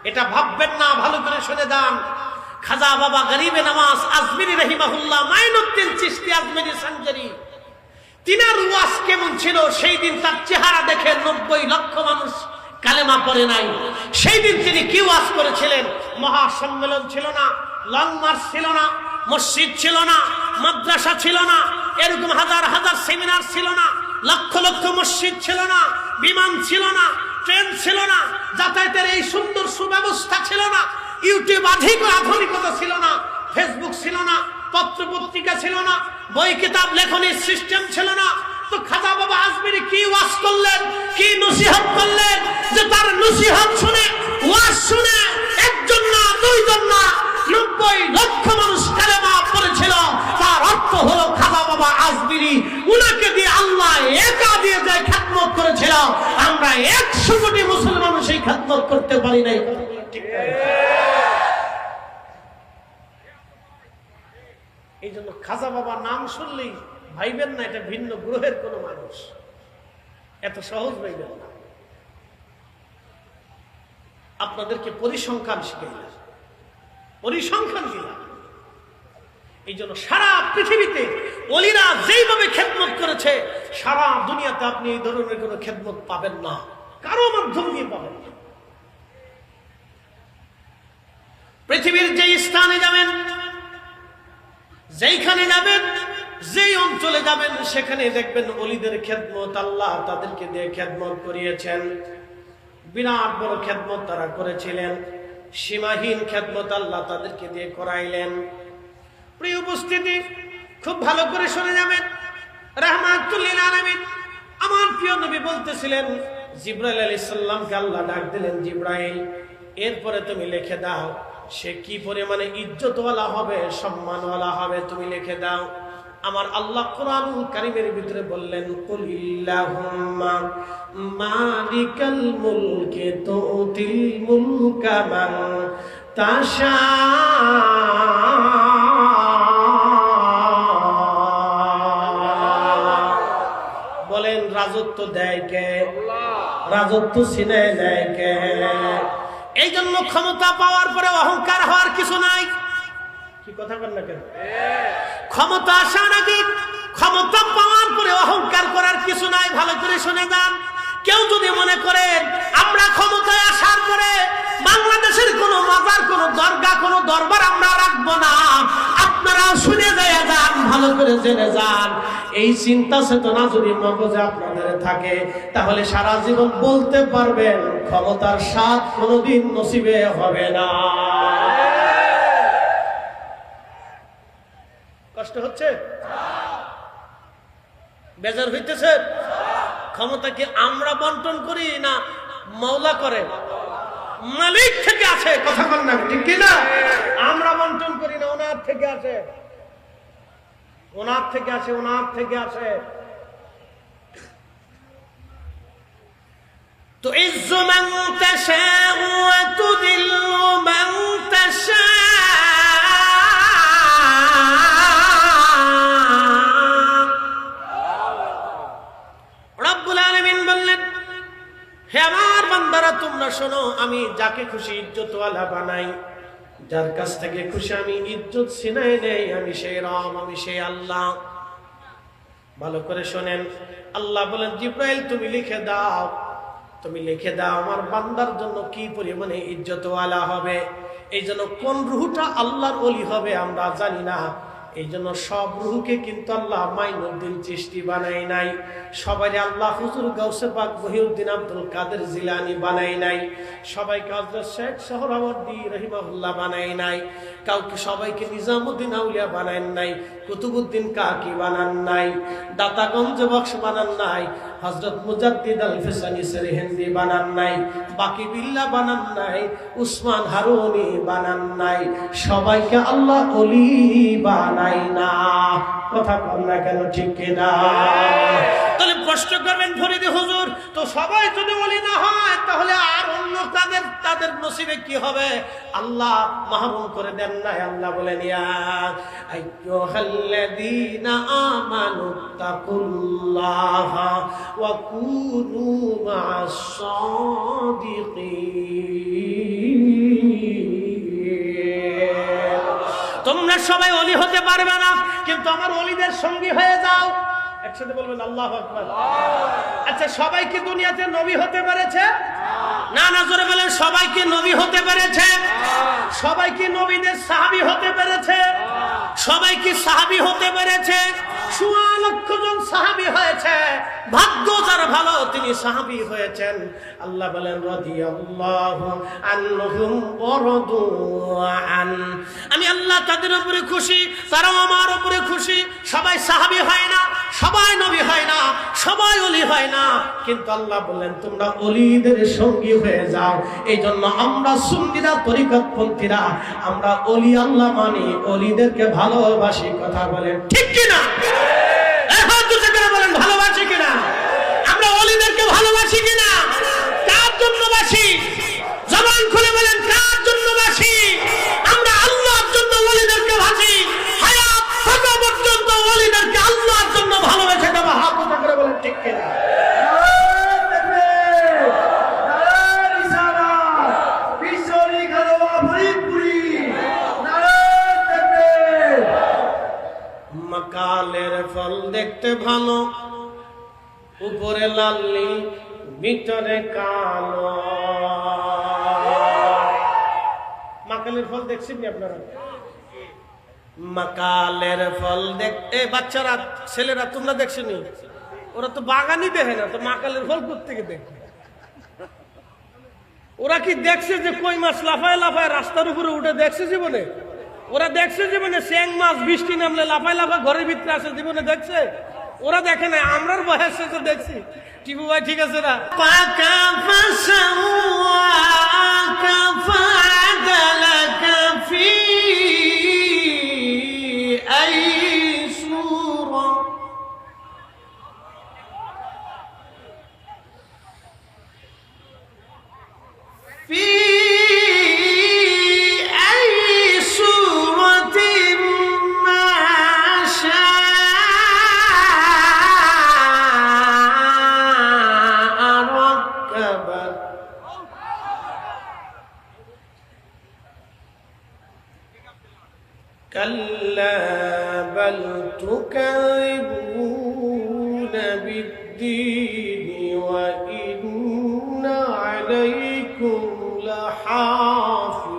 এটা ভাববেন না, ভালো করে শুনে যান। খাজা বাবা গরিবে নামাজ আজমিরি রহিমাহুল্লাহ, মাইনুদ্দিন চিশতি আজমিরি সঞ্জারি, তিনার ওয়াজ কেমন ছিল সেই দিন তার চেহারা দেখে 90 লক্ষ মানুষ কালেমা পড়ে নাই। সেই দিন তিনি কি ওয়াজ করেছিলেন? মহাসম্মেলন ছিল না, লং মার্চ ছিল না, মসজিদ ছিল না, মাদ্রাসা ছিল না, এরকম হাজার হাজার সেমিনার ছিল না, লক্ষ লক্ষ মসজিদ ছিল না, বিমান ছিল না, ট্রেন ছিল না, যাতায়াতের এই সুন্দর সুব্যবস্থা ছিল না, ইউটিউব আধুনিকতা ছিল না, ফেসবুক ছিল না, পত্র পত্রিকা ছিল না, বই কিতাব লেখনের সিস্টেম ছিল না। তো খাজা বাবা আজমিরি কি ওয়াজ করলেন, কি নসিহত করলেন, যে তার নসিহত শুনে, ওয়াজ শুনে একজন না, দুইজন না, 90 লক্ষ মানুষ কালেমা পড়েছিল। তার অর্থ হলো খাজা বাবা আজমিরি উনাকে দিয়ে আল্লাহ একা দিয়ে যায় খেদমত করেছিল। আমরা 100 কোটি মুসলমান সেই খেদমত করতে পারি নাই। এই জন্য খাজা বাবা নাম শুনলেই ভাইবেন না এটা ভিন্ন গ্রহের কোন মানুষ, এত সহজ ভাইবেন না। আপনাদেরকে পরিসংখ্যান শিখাইলাম, পরিসংখ্যান দিলাম। এই জন্য সারা পৃথিবীতে ওলিরা যেইভাবে খেদমত করেছে, সারা দুনিয়াতে আপনি এই ধরনের কোন খেদমত পাবেন না, কারো মাধ্যম দিয়ে পাবেন না। পৃথিবীর যে স্থানে যাবেন, যেইখানে যাবেন, যেই অঞ্চলে যাবেন, সেখানে দেখবেন ওলিদের খেদমত আল্লাহ তাদেরকে দিয়ে খেদমত করিয়েছেন। বিরাট বড় খেদমত তারা করেছিলেন, সীমাহীন খেদমত আল্লাহ তাদেরকে দিয়ে করাইলেন। প্রিয় উপস্থিতি, খুব ভালো করে শুনে যাবেন। রাহমাতুল লিল আলামিন আমার প্রিয় নবী বলতেছিলেন, জিবরাইল আলাইহিস সালামকে আল্লাহ ডাক দিলেন, জিবরাইল এরপরে তুমি লিখে দাও সে কি পরিমাণে ইজ্জতওয়ালা হবে, সম্মানওয়ালা হবে, তুমি লিখে দাও। আমার আল্লাহ কোরআনুল কারীমের ভিতরে বললেন, কুলিল্লাহুম্মা মালিকাল মুলকি তুতিল মুলকা মান তাশা বলেন রাজত্ব দেয় কে? রাজত্ব ছিনায় দেয় কে? এই জন্য ক্ষমতা পাওয়ার পরে অহংকার হওয়ার কিছু নাই। কি কথা বল না কেন? ক্ষমতা আসা নাকি ক্ষমতা পাওয়ার পরে অহংকার করার কিছু নাই। ভালো করে শুনে যান। কেউ যদি মনে করেন আমরা ক্ষমতায় আসার পরে বাংলাদেশের কোন মাজার, কোন দরগা, কোন দরবার আমরা রাখবো না, আপনারা শুনে যায় যান, ভালো করে জেনে যান। এই চিন্তা চেতনা যদি মগজে আপনাদের থাকে, তাহলে সারা জীবন বলতে পারবেন ক্ষমতার স্বাদ কোনোদিন নসিবে হবে না। কষ্ট হচ্ছে? বেজার হইতেছে? ক্ষমতাকে আমরা বন্টন করি না মাওলা করে? মালিক থেকে আছে, কথা বল না, ঠিক কিনা? আমরা বন্টন করি না, ওনার থেকে আছে, ওনার থেকে আসে, ওনার থেকে আসে। তো ইজ্জু মান তাশাউ ওয়া তুযিল্লু মান তাশাউ। রব্বুল আলামিন বললেন, হে আমার বান্দারা তোমরা শোনো, আমি যাকে খুশি ইজ্জতওয়ালা বানাই, যার কাছ থেকে খুশি আমি ইজ্জত ছিনাই নেই, আমি সেই রব, আমি সেই আল্লাহ। ভালো করে শোনেন, আল্লাহ বলেন, জিব্রাইল তুমি লিখে দাও, তুমি লিখে দাও আমার বান্দার জন্য কি পরিমাণে ইজ্জতওয়ালা হবে। এই জন্য কোন রূহটা আল্লাহর ওলি হবে আমরা জানি না। এই জন্য সব রূহকে কিন্তু আল্লাহ মাইনুদ্দিন চিশতি বানাই নাই, সবাই আল্লাহ হুজুর গাউসে পাক মহিউদ্দিন আব্দুল কাদের জিলানী বানাই নাই, সবাইকে হযরত শেখ সোহরাওয়ার্দী রাহিমাহুল্লাহ বানাই নাই, কাউকে সবাইকে নিজামুদ্দিন আউলিয়া বানান নাই, কুতুবউদ্দিন কাকি বানান নাই, দাতাগঞ্জ বক্স বানান নাই, হযরত মুজাদ্দিদ আল ফিসানি সেরহিন্দি বানান নাই, বাকি বিল্লাহ বানান নাই, উসমান হারুনি বানান নাই। সবাইকে আল্লাহ ওলি বানাই না। কথা বল না কেন? ঠিক কিনা? তাহলে প্রশ্ন করবেন ফরিদি হুজুর, তো সবাই যদি ওলি না হয় তাহলে আর অন্য তাদের নসিবে কি হবে? আল্লাহ মাহরুম করে দেন নাই। আল্লাহ বলেন, ইয়া আইয়ুহাল্লাযীনা আমানু তাকুল্লাহা ওয়া কুনু মা'আস সাদিকিন। তোমরা সবাই ওলি হতে পারবে না, কিন্তু আমার ওলিদের সঙ্গী হয়ে যাও। একসাথে বলবেন আল্লাহু আকবার। আচ্ছা, সবাই কি দুনিয়াতে নবী হতে পেরেছে? না না, জোরে বলেন, সবাই কি নবী হতে পেরেছে? সবাই কি নবীদের সাহাবী হতে পেরেছে? সবাই কি সাহাবী হতে পেরেছে? ১৬ লক্ষ জন সাহাবী হয়েছে, ভাগ্য যার ভালো তিনি সাহাবী হয়েছেন। আল্লাহ বলেন রাদিয়াল্লাহু আনহুম ওয়া রাদু আন, আমি আল্লাহ তাদের উপরে খুশি, তারাও আমার উপরে খুশি। সবাই সাহাবী হয় না, সবাই নবী হয় না, সবাই ওলি হয় না, কিন্তু আল্লাহ বললেন তোমরা ওলিদের সঙ্গী হয়ে যাও। এই জন্য আমরা সুন্নিরা, তরিকতপন্থীরা, আমরা ওলি আল্লাহ মানি, ওলিদেরকে ভালোবাসি। কথা বলেন ঠিক কিনা? হাত উঁচু করে বলেন ভালোবাসি কিনা? আমরা ওলিদেরকে ভালোবাসি কিনা? কার জন্য বাসি? জবান খুলে বলেন কার জন্য বাসি? আমরা আল্লাহর জন্য ওলিদেরকে বাসি। হায়াত থাকা পর্যন্ত ওলিদেরকে আল্লাহর জন্য ভালোবেসে দেব। হাত উঁচু করে বলেন ঠিক কিনা? মাকালের ফল দেখতে ভালো, উপরে লালি ভিতরে কালো। মাকালের ফল দেখছেন আপনারা? মাকালের ফল দেখতে, বাচ্চারা, ছেলেরা তোমরা দেখছেন? ওরা তো বাগানই দেখে না, তো মাকালের ফল কোত্থেকে দেখে? ওরা কি দেখছে যে কই মাছ লাফায় লাফায় রাস্তার উপরে উঠে? দেখছে জীবনে? ওরা দেখছে জীবনে স্যাং মাছ বৃষ্টি নামলে লাফায় লাফায় ঘরের ভিতরে আসে? জীবনে দেখছে? ওরা দেখে না, আমরার বয়সে তো দেখছি। টিপু ভাই ঠিক আছে না? পাকা ফাসাওয়াকা ফাআদালাকা ফি আই সূরা, ফি كلا بل تكذبون بالدين وإن عليكم لحافظين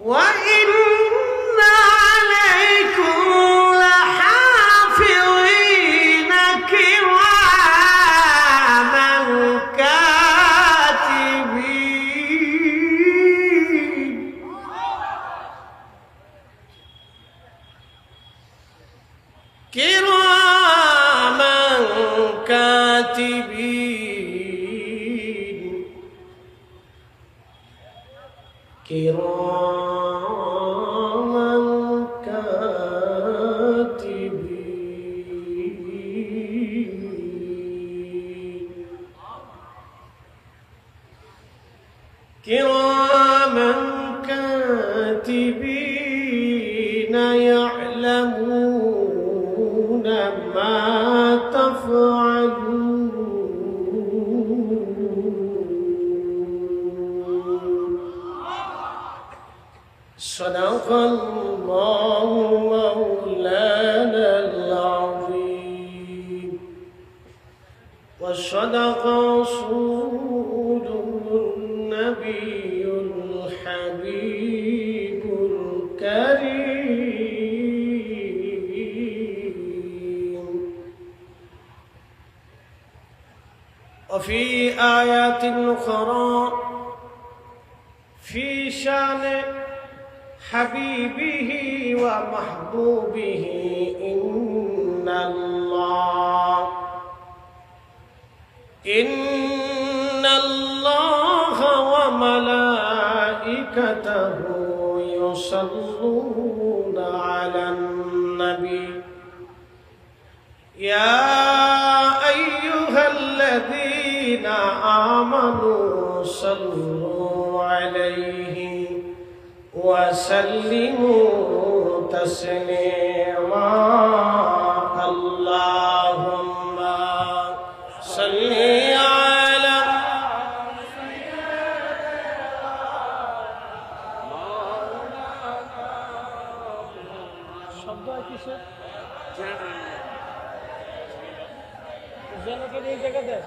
وإن عليكم لحافظين كراما كاتبين كراما كاتبين كراما كاتبين كراما كاتبين يعلمون ما تفعلون. صدق الله مولانا العظيم وصدق رسوله النبي الحبيب الكريم. وفي آيات أخرى في شان حبيبه ومحبوبه إن الله وملائكته يصلون على النبي يا أيها الذين آمنوا صلوا عليه وسلموا تسليما. اللهم صل على শব্দ হয় কিসের? জনগণ এই জায়গা দেয়,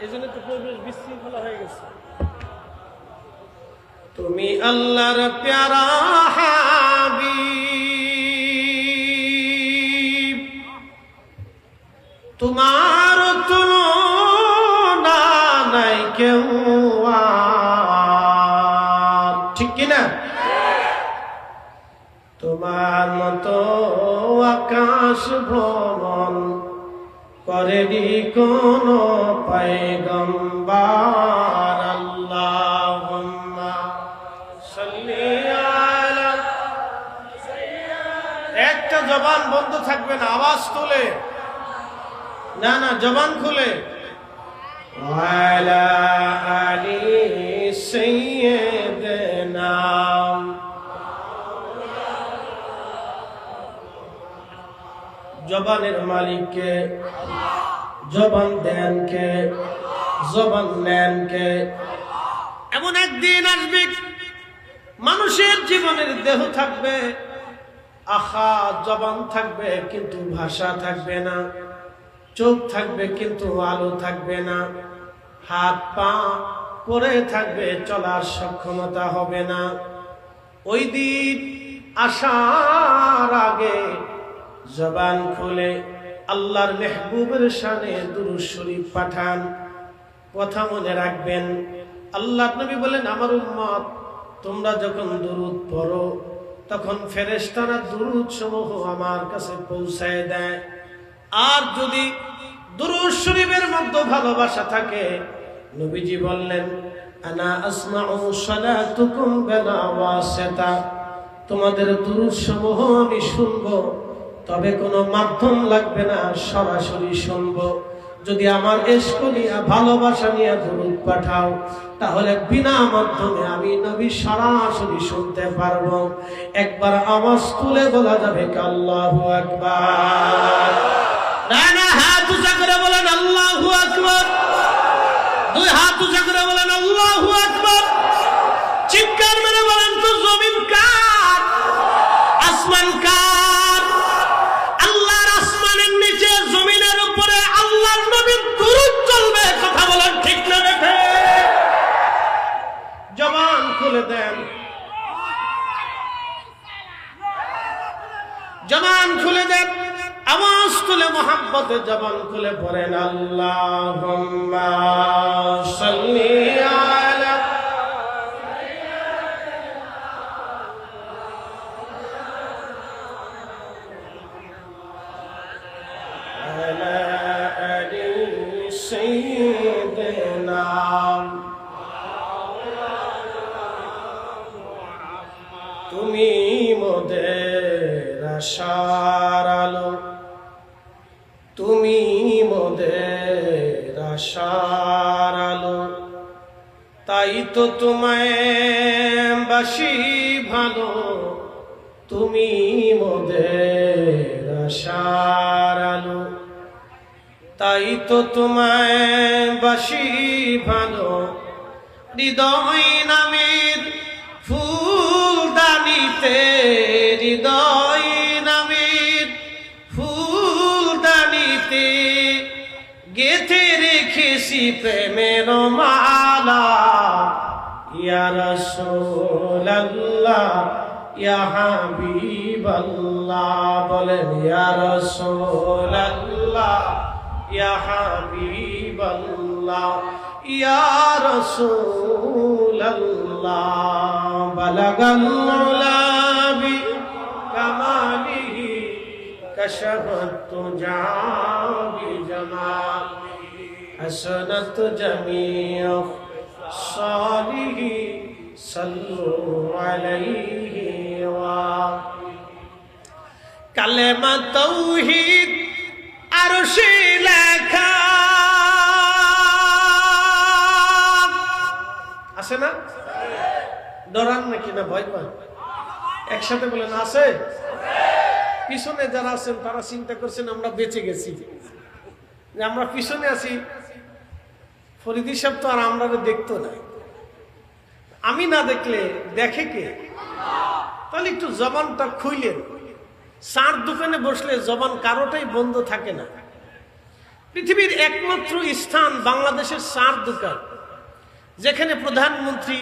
এই জন্য তো পরিবেশ বিশৃঙ্খলা হয়ে গেছে। তুমি আল্লাহর প্যারা হাবিব, তোমার তুলনা নাই কেউ, ঠিক কিনা? তোমার মতো আকাশ ভ্রমণ করেনি কোন পয়গম্বর। আল্লাহুম্মা সাল্লি আলা, একটা জবান বন্ধ থাকবে না, আওয়াজ তুলে, না না জবান খুলে, ওয়ালা আলি সাইয়্যিদিনা। জবানের মালিককে, জবান দেন কে, জবান নেন কে। এমন একদিন আসবে মানুষের জীবনের দেহ থাকবে, আখা জবান থাকবে কিন্তু ভাষা থাকবে না, চোখ থাকবে কিন্তু আলো থাকবে না, হাত পা পড়ে থাকবে, চলার সক্ষমতা হবে না। ওই দিন আসার আগে জবান খুলে আল্লাহর মেহবুবের শানে দুরূদ শরীফ পাঠান। কথা মনে রাখবেন, আল্লাহর নবী বলেন, আমার উম্মত তোমরা যখন দুরূদ পড়ো তখন ফেরেশতারা দুরূদ সমূহ আমার কাছে পৌঁছায় দেয়। আর যদি দুরূদ শরীফের মধ্যে ভালোবাসা থাকে, নবীজি বললেন, আনা আসমাউ সালাতুকুম বিলা ওয়াসিতা, তোমাদের দুরূদ সমূহ আমি শুনবো, তবে কোনো মাধ্যম লাগবে না, সরাসরি শুনবো। যদি আমার ইশক নিয়ে, ভালোবাসা নিয়ে দুরূদ পাঠাও, তাহলে বিনা মাধ্যমে আমি নবী সরাসরি শুনতে পারবো। একবার আওয়াজ তুলে বলা যাবে কি আল্লাহু আকবার? না না, হাত উঁচা করে বলেন আল্লাহু আকবার, দুই হাত উঁচা করে বলেন আল্লাহু আকবার, চিৎকার মেরে বলেন তো জমিন কার, আসমান কার? আল্লাহর আসমানের নিচে, জমিনের উপরে আল্লাহর নবীর দুরূদ চলবে। কথা বলেন ঠিক না দেখে? জবান খুলে দেন, জবান খুলে দেন, আওয়াজ তুলে মোহাব্বতে জবান খুলে পড়েন, আল্লাহুম্মা সাল্লি আলা, আলা আলি সাইয়্যিদিনা। তুমি মোদের আশার আলো, তুমি মোদের আশার আলো, তাই তো তোমায় বাসি ভালো, তুমি মোদের আশার আলো, তাই তো তোমায় বাসি ভালো। হৃদয় নামের ফুলদানিতে, হৃদয় নামের ফুলদানিতে গেঁথে রেখেছি প্রেমের মালা। ইয়া রাসূলুল্লাহ, ইয়া হাবিবাল্লাহ, বলেন ইয়া রাসূলুল্লাহ, ইয়া হাবিবাল্লাহ, ইয়া রাসূলুল্লাহ। বালাগাল উলা বিকামালিহি, কাশাফাত তুজা বিজামালিহি, হাসানাত জামিউ সালিহি, সাল্লু আলাইহি ওয়া। কালেমা তাওহীদ আরশে লেখা আছে না? ডরান নাকি না ভয় পান? একসাথে বলেন আছে। পিছনে যারা আছেন তারা চিন্তা করছেন আমরা বেঁচে গেছি, যে আমরা পিছনে আছি, ফরিদি সাহেব তো আর আমরা দেখতো না। আমি না দেখলে দেখে কে? তাহলে একটু জবানটা খুইলেন। চার দোকানে বসলে জবান কারোটাই বন্ধ থাকে না। পৃথিবীর একমাত্র স্থান বাংলাদেশের চার দোকান, যেখানে প্রধানমন্ত্রী,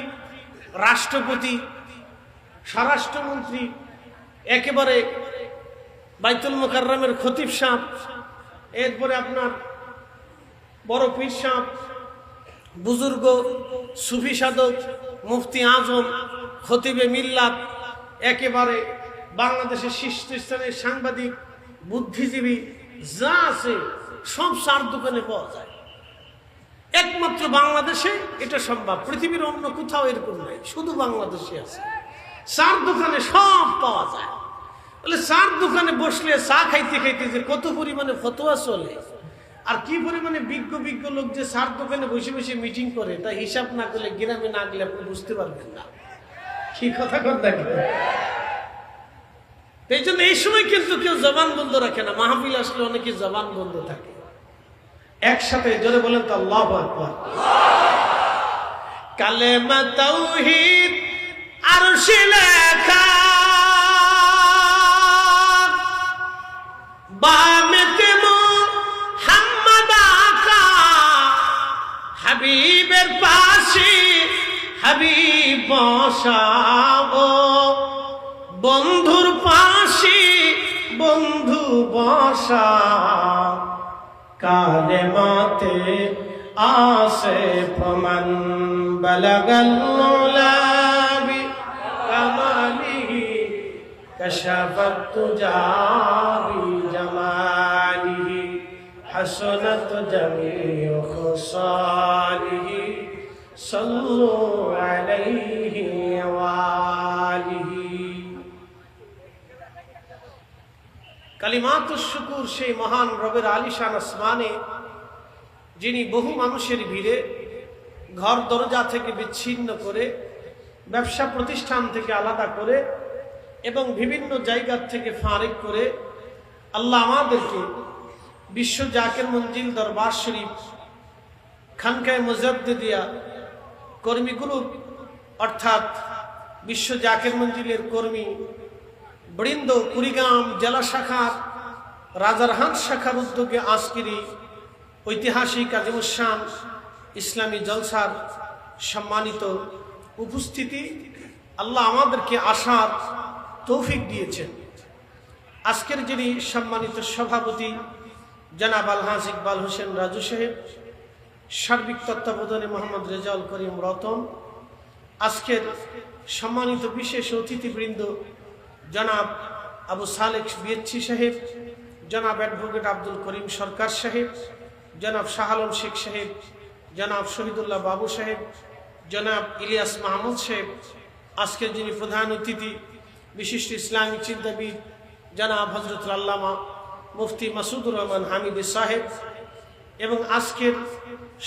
রাষ্ট্রপতি, স্বরাষ্ট্রমন্ত্রী, একেবারে বাইতুল মুকাররমের খতিব সাহেব, এরপরে আপনার বড় পীর সাহেব, বুজুর্গ, সুফি সাধক, মুফতি আজম, খতিবে মিল্লাত, একেবারে বাংলাদেশের শীর্ষস্থানের সাংবাদিক, বুদ্ধিজীবী যা আছে সব চার দোকানে পাওয়া যায়। একমাত্র বাংলাদেশে এটা সম্ভব, পৃথিবীর অন্য কোথাও এরকম নাই, শুধু বাংলাদেশে আছে। চার দোকানে সব পাওয়া যায়। বলে চার দোকানে বসলে চা খাইতে খাইতে যে কত পরিমাণে ফতোয়া চলে, আর কি পরিমাণে বিজ্ঞ বিজ্ঞ লোক যে চার দোকানে বসে বসে মিটিং করে, তা হিসাব না করলে, গ্রামে না গেলে আপনি বুঝতে পারবেন না। কি কথা কথা কি? এই জন্য এই সময় কিন্তু কেউ জবান বন্ধ রাখে না। মাহফিল আসলে অনেকে জবান বন্ধ থাকে। একসাথে জোরে বলেন তো আল্লাহু আকবার। কালেমা তাওহীদ আরশে লেখা, বামেতে মুহাম্মদ আকা, হাবিবের পাশে হাবিব বসাবো, বন্ধুর পাশে বন্ধু বসা, কালেমাতে আসে প্রমাণ, বালাগাল মৌলা বিকামালিহি, কাশাফাত তুজা বিজামালিহি, হাসনাত জামিউ খুসালিহি, সাল্লু আলাইহি ওয়া আলিহি। কালিমাতুশ শুকুর সেই মহান রবের আলিশান আসমানে, যিনি বহু মানুষের ভিড়ে ঘর দরজা থেকে বিচ্ছিন্ন করে, ব্যবসা প্রতিষ্ঠান থেকে আলাদা করে এবং বিভিন্ন জায়গা থেকে ফারিক করে আল্লাহ আমাদেরকে বিশ্ব জাকের মঞ্জিল দরবার শরীফ খানকায়ে মুজাদ্দিদিয়া কর্মী গ্রুপ অর্থাৎ বিশ্ব জাকের মঞ্জিলের কর্মী বৃন্দ কুড়িগ্রাম জেলা শাখার রাজারহাট শাখার উদ্যোগে আজকের ঐতিহাসিক আজিমুশান ইসলামী জলসার সম্মানিত উপস্থিতি, আল্লাহ আমাদেরকে আসার তৌফিক দিয়েছেন। আজকের যিনি সম্মানিত সভাপতি জনাব আলহাজ ইকবাল হোসেন রাজু সাহেব, সার্বিক তত্ত্বাবধানে মোহাম্মদ রেজাউল করিম রতন, আজকের সম্মানিত বিশেষ অতিথিবৃন্দ জনাব আবু সালেক বিএচি সাহেব, জনাব অ্যাডভোকেট আব্দুল করিম সরকার সাহেব, জনাব শাহ আলম শেখ সাহেব, জনাব শহীদুল্লাহ বাবু সাহেব, জনাব ইলিয়াস মাহমুদ সাহেব, আজকের যিনি প্রধান অতিথি বিশিষ্ট ইসলামিক চিন্তাবিদ জনাব হযরত আল্লামা মুফতি মাসুদুর রহমান হামিদি সাহেব, এবং আজকের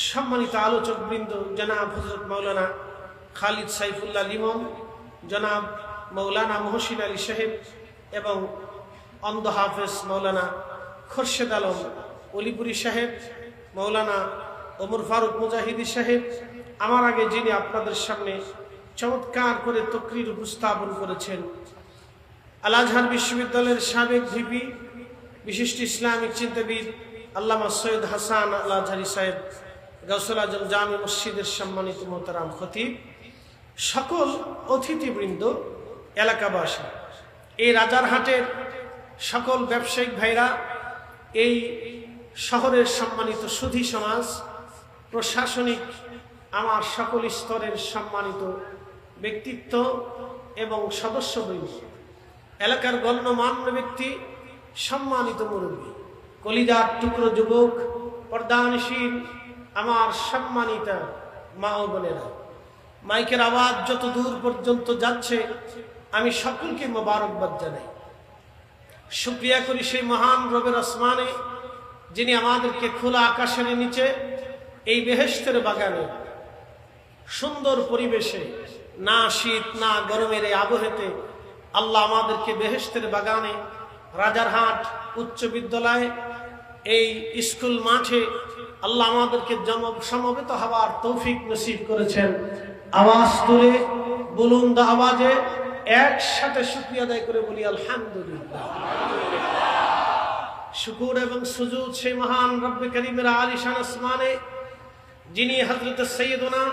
সম্মানিত আলোচকবৃন্দ জনাব হযরত মাওলানা খালিদ সাইফুল্লাহ লিমন, জনাব মৌলানা মহসিন আলী সাহেব এবং অন্ধ হাফেজ মৌলানা খোরশেদ আলম অলিপুরি সাহেব, মৌলানা ওমর ফারুক মুজাহিদি সাহেব, আমার আগে যিনি আপনাদের সামনে চমৎকার করে তকরির উপস্থাপন করেছেন, আল আজহার বিশ্ববিদ্যালয়ের সাবেক ভিপি বিশিষ্ট ইসলামিক চিন্তাবিদ আল্লামা সৈয়দ হাসান আল আজহারি সাহেব, গাউসুল আজম জামি মসজিদের সম্মানিত মোহতারাম খতিব, সকল অতিথিবৃন্দ, এলাকাবাসী, এই রাজারহাটের সকল ব্যবসায়িক ভাইরা, এই শহরের সম্মানিত সুধী সমাজ, প্রশাসনিক আমার সকল স্তরের সম্মানিত ব্যক্তিত্ব এবং সদস্যবৃন্দ, এলাকার গণ্যমান্য ব্যক্তি, সম্মানিত মুরব্বী, কলিজার টুকরো যুবক, পর্দানশীল আমার সম্মানিত মা ও বোনেরা, মাইকের আওয়াজ যত দূর পর্যন্ত যাচ্ছে আমি সকলকে মোবারকবাদ জানাই। শুকরিয়া করি সেই মহান রবের আসমানে, যিনি আমাদেরকে খোলা আকাশের নিচে এই বেহেশতের বাগানে সুন্দর পরিবেশে, না শীত না গরমের এই আবহেতে আল্লাহ আমাদেরকে বেহেশতের বাগানে, রাজারহাট উচ্চ বিদ্যালয়, এই স্কুল মাঠে আল্লাহ আমাদেরকে সমবেত হওয়ার তৌফিক নসিব করেছেন। আওয়াজ তুলে বুলন্দ আওয়াজে একসাথে শুকরিয়া আদায় করে বলি আলহামদুলিল্লাহ। শুকুর এবং সুজুদ সেই মহান রব্বে করিমের আলিশান আসমানে, যিনি হযরত সাইয়্যিদুনা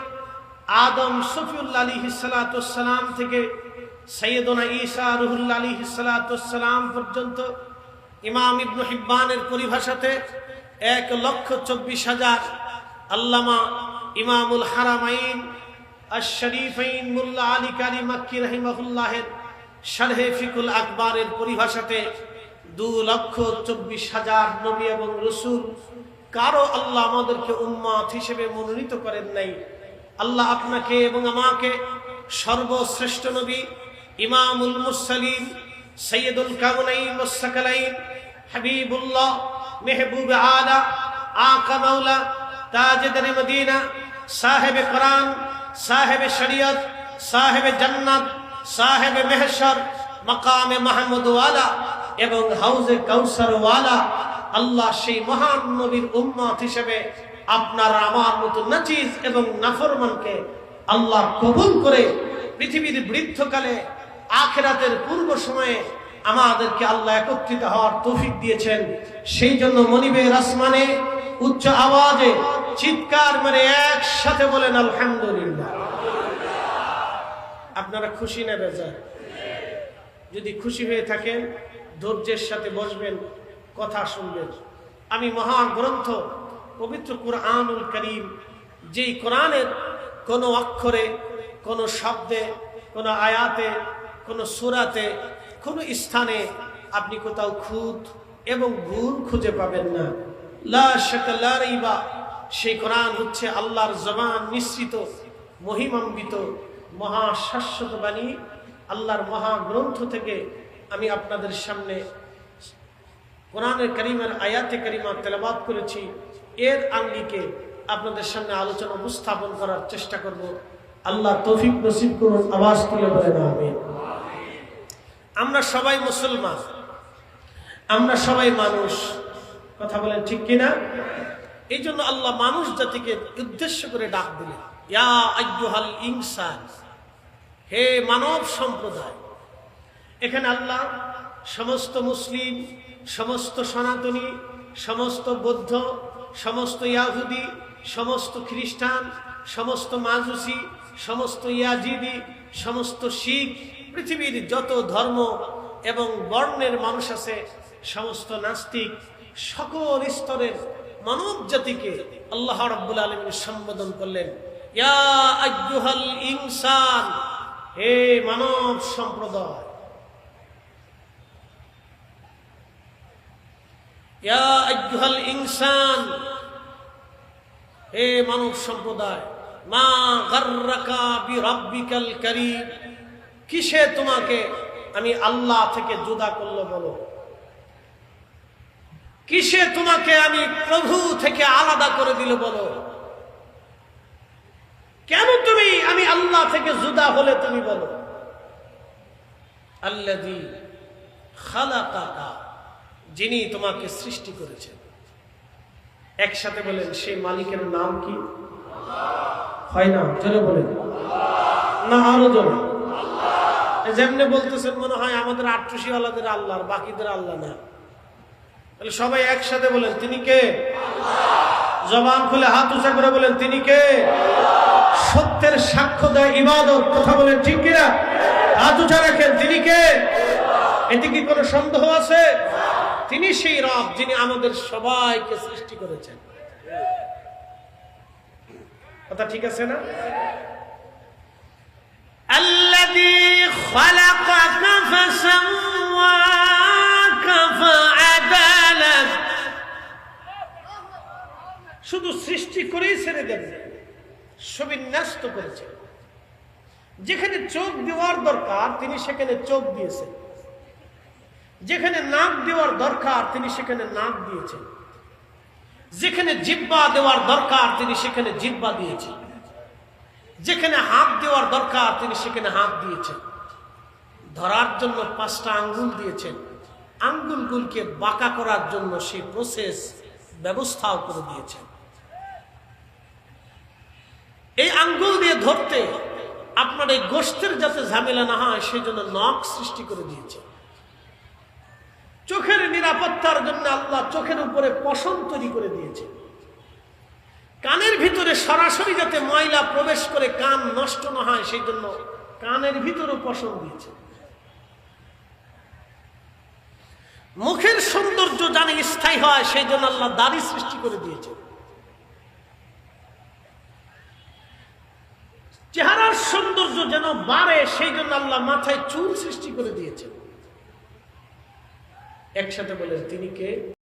আদম সফিউল্লাহ আলাইহিস সালাতু ওয়াস সালাম থেকে সাইয়্যিদুনা ঈসা রূহুল্লাহ আলাইহিস সালাতু ওয়াস সালাম পর্যন্ত ইমাম ইবনে হিব্বানের পরিভাষাতে 1,24,000 আল্লামা ইমামুল হারামাইন আশ-শরীফাইন মুল্লা আলী কারি মাক্কি রাহিমাহুল্লাহের শারহে ফিকুল আকবারের পরিভাষাতে 2,24,000 নবী এবং রাসূল, কারো আল্লাহ আমাদেরকে উম্মত হিসেবে মনোনীত করেন নাই। আল্লাহ আপনাকে এবং আমাকে সর্বশ্রেষ্ঠ নবী ইমামুল মুরসালিন সৈয়দুল কাউনাইন ওয়াস সাকালাইন হাবিবুল্লাহ মেহবুব আলা আকা মাওলা তাজদার মদিনা সাহেবে কোরআন সাহেবে শরীয়ত সাহেবে জান্নাত সাহেবে মেহশর মাকামে মাহমুদ ওয়ালা এবং হাউজে কাউসার ওয়ালা আল্লাহ সেই মহান নবীর উম্মত হিসেবে আপনার আমার মতো নাচিজ এবং নাফরমানকে আল্লাহ কবুল করে পৃথিবীর বৃদ্ধকালে আখিরাতের পূর্ব সময়ে আমাদেরকে আল্লাহ একত্রিত হওয়ার তৌফিক দিয়েছেন। সেই জন্য মনিবের আসমানে উচ্চ আওয়াজে চিৎকার মেরে একসাথে বলেন আলহামদুলিল্লাহ। আপনারা খুশি না বেজার? যদি খুশি হয়ে থাকেন ধৈর্যের সাথে বসবেন, কথা শুনবেন। আমি মহাগ্রন্থ পবিত্র কুরআনুল কারীম, যেই কোরআনের কোনো অক্ষরে, কোনো শব্দে, কোনো আয়াতে, কোনো সূরাতে, কোনো স্থানে আপনি কোথাও খুঁত এবং ভুল খুঁজে পাবেন না। লা শাক্কা লা রাইবা, সেই কোরআন হচ্ছে আল্লাহর জবান নিঃসৃত মহিমান্বিত মহা শাশ্বত বাণী। আল্লাহর মহাগ্রন্থ থেকে আমি আপনাদের সামনে কোরআনের কারীমের আয়াতে কারিমা তেলাওয়াত করেছি। এর আঙ্গিকে আপনাদের সামনে আলোচনা উপস্থাপন করার চেষ্টা করব। আল্লাহ তৌফিক নসিব করুন। আওয়াজ তুলে বলেন আমিন। আমরা সবাই মুসলমান, আমরা সবাই মানুষ, কথা বলেন ঠিক কিনা? এই জন্য আল্লাহ মানুষ জাতিকে উদ্দেশ্য করে ডাক দিলেন, ইয়া আইয়ুহাল ইনসান, হে মানব সম্প্রদায়। এখানে আল্লাহ সমস্ত মুসলিম, সমস্ত সনাতনী, সমস্ত বৌদ্ধ, সমস্ত ইয়াহুদি, সমস্ত খ্রিস্টান, সমস্ত মাজুসি, সমস্ত ইয়াজিদি, সমস্ত শিখ, পৃথিবীর যত ধর্ম এবং বর্ণের মানুষ আছে, সমস্ত নাস্তিক, সকল স্তরের মানব জাতিকে আল্লাহ রাব্বুল আলামিন সম্বোধন করলেন, ইয়া আইয়ুহাল ইনসান, হে মানব সম্প্রদায়। ইয়া আইয়ুহাল ইনসান, হে মানব সম্প্রদায়। মা গাররাকা বিরাব্বিকাল কারীম, কিসে তোমাকে আমি আল্লাহ থেকে জুদা করলো বলো? কিসে তোমাকে আমি প্রভু থেকে আলাদা করে দিল বলো? কেন তুমি আমি আল্লাহ থেকে জুদা হলে তুমি বলো? আল্লাযী খালাকাকা, যিনি তোমাকে সৃষ্টি করেছেন। একসাথে বলেন, সেই মালিকের নাম কি? হয় না? জোরে বলেন না, আরো জোরে। যেমনি বলতেছেন মনে হয় আমাদের আট্রসিওয়ালাদের আল্লাহ, বাকিদের আল্লাহ না। তাহলে সবাই একসাথে বলেন, তিনি কে? জবান খুলে হাত উঁচা করে বলেন, তিনি কে? সত্যের সাক্ষ্য দেয় ইবাদত, কথা বলেন ঠিক কিনা? হাত উঁচা রাখেন, তিনি কে? এতে কি কোনো সন্দেহ আছে? তিনি সেই রব যিনি আমাদের সবাইকে সৃষ্টি করেছেন। কথা ঠিক আছে না? আল্লাযী খালাকাকা ফাসাওয়াকা ফাআদালাক, শুধু সৃষ্টি করেই ছেড়ে দেন, সুবিন্যস্ত করেছেন। যেখানে চোখ দেওয়ার দরকার তিনি সেখানে চোখ দিয়েছেন, যেখানে নাক দেওয়ার দরকার তিনি সেখানে নাক দিয়েছেন, যেখানে জিহ্বা দেওয়ার দরকার তিনি সেখানে জিহ্বা দিয়েছেন, যেখানে হাত দেওয়ার দরকার তিনি সেখানে হাত দিয়েছেন। ধরার জন্য 5টা আঙ্গুল দিয়েছেন, আঙ্গুলগুলোকে বাঁকা করার জন্য সেই প্রসেস ব্যবস্থাও করে দিয়েছেন। এই আঙ্গুল দিয়ে ধরতে আপনার এই গোশতের যাতে ঝামেলা না হয় সেই জন্য নখ সৃষ্টি করে দিয়েছে। চোখের নিরাপত্তার জন্য আল্লাহ চোখের উপরে পশম তৈরি করে দিয়েছে। কানের ভিতরে সরাসরি যাতে ময়লা প্রবেশ করে কান নষ্ট না হয় সেই জন্য কানের ভিতরে পশম দিয়েছে। মুখের সৌন্দর্য জানি স্থায়ী হয় সেই জন্য আল্লাহ দাড়ি সৃষ্টি করে দিয়েছে। চেহারার সৌন্দর্য যেন বাড়ে সেই জন্য আল্লাহ মাথায় চুল সৃষ্টি করে দিয়েছে। একসাথে বলেন তিনি কে?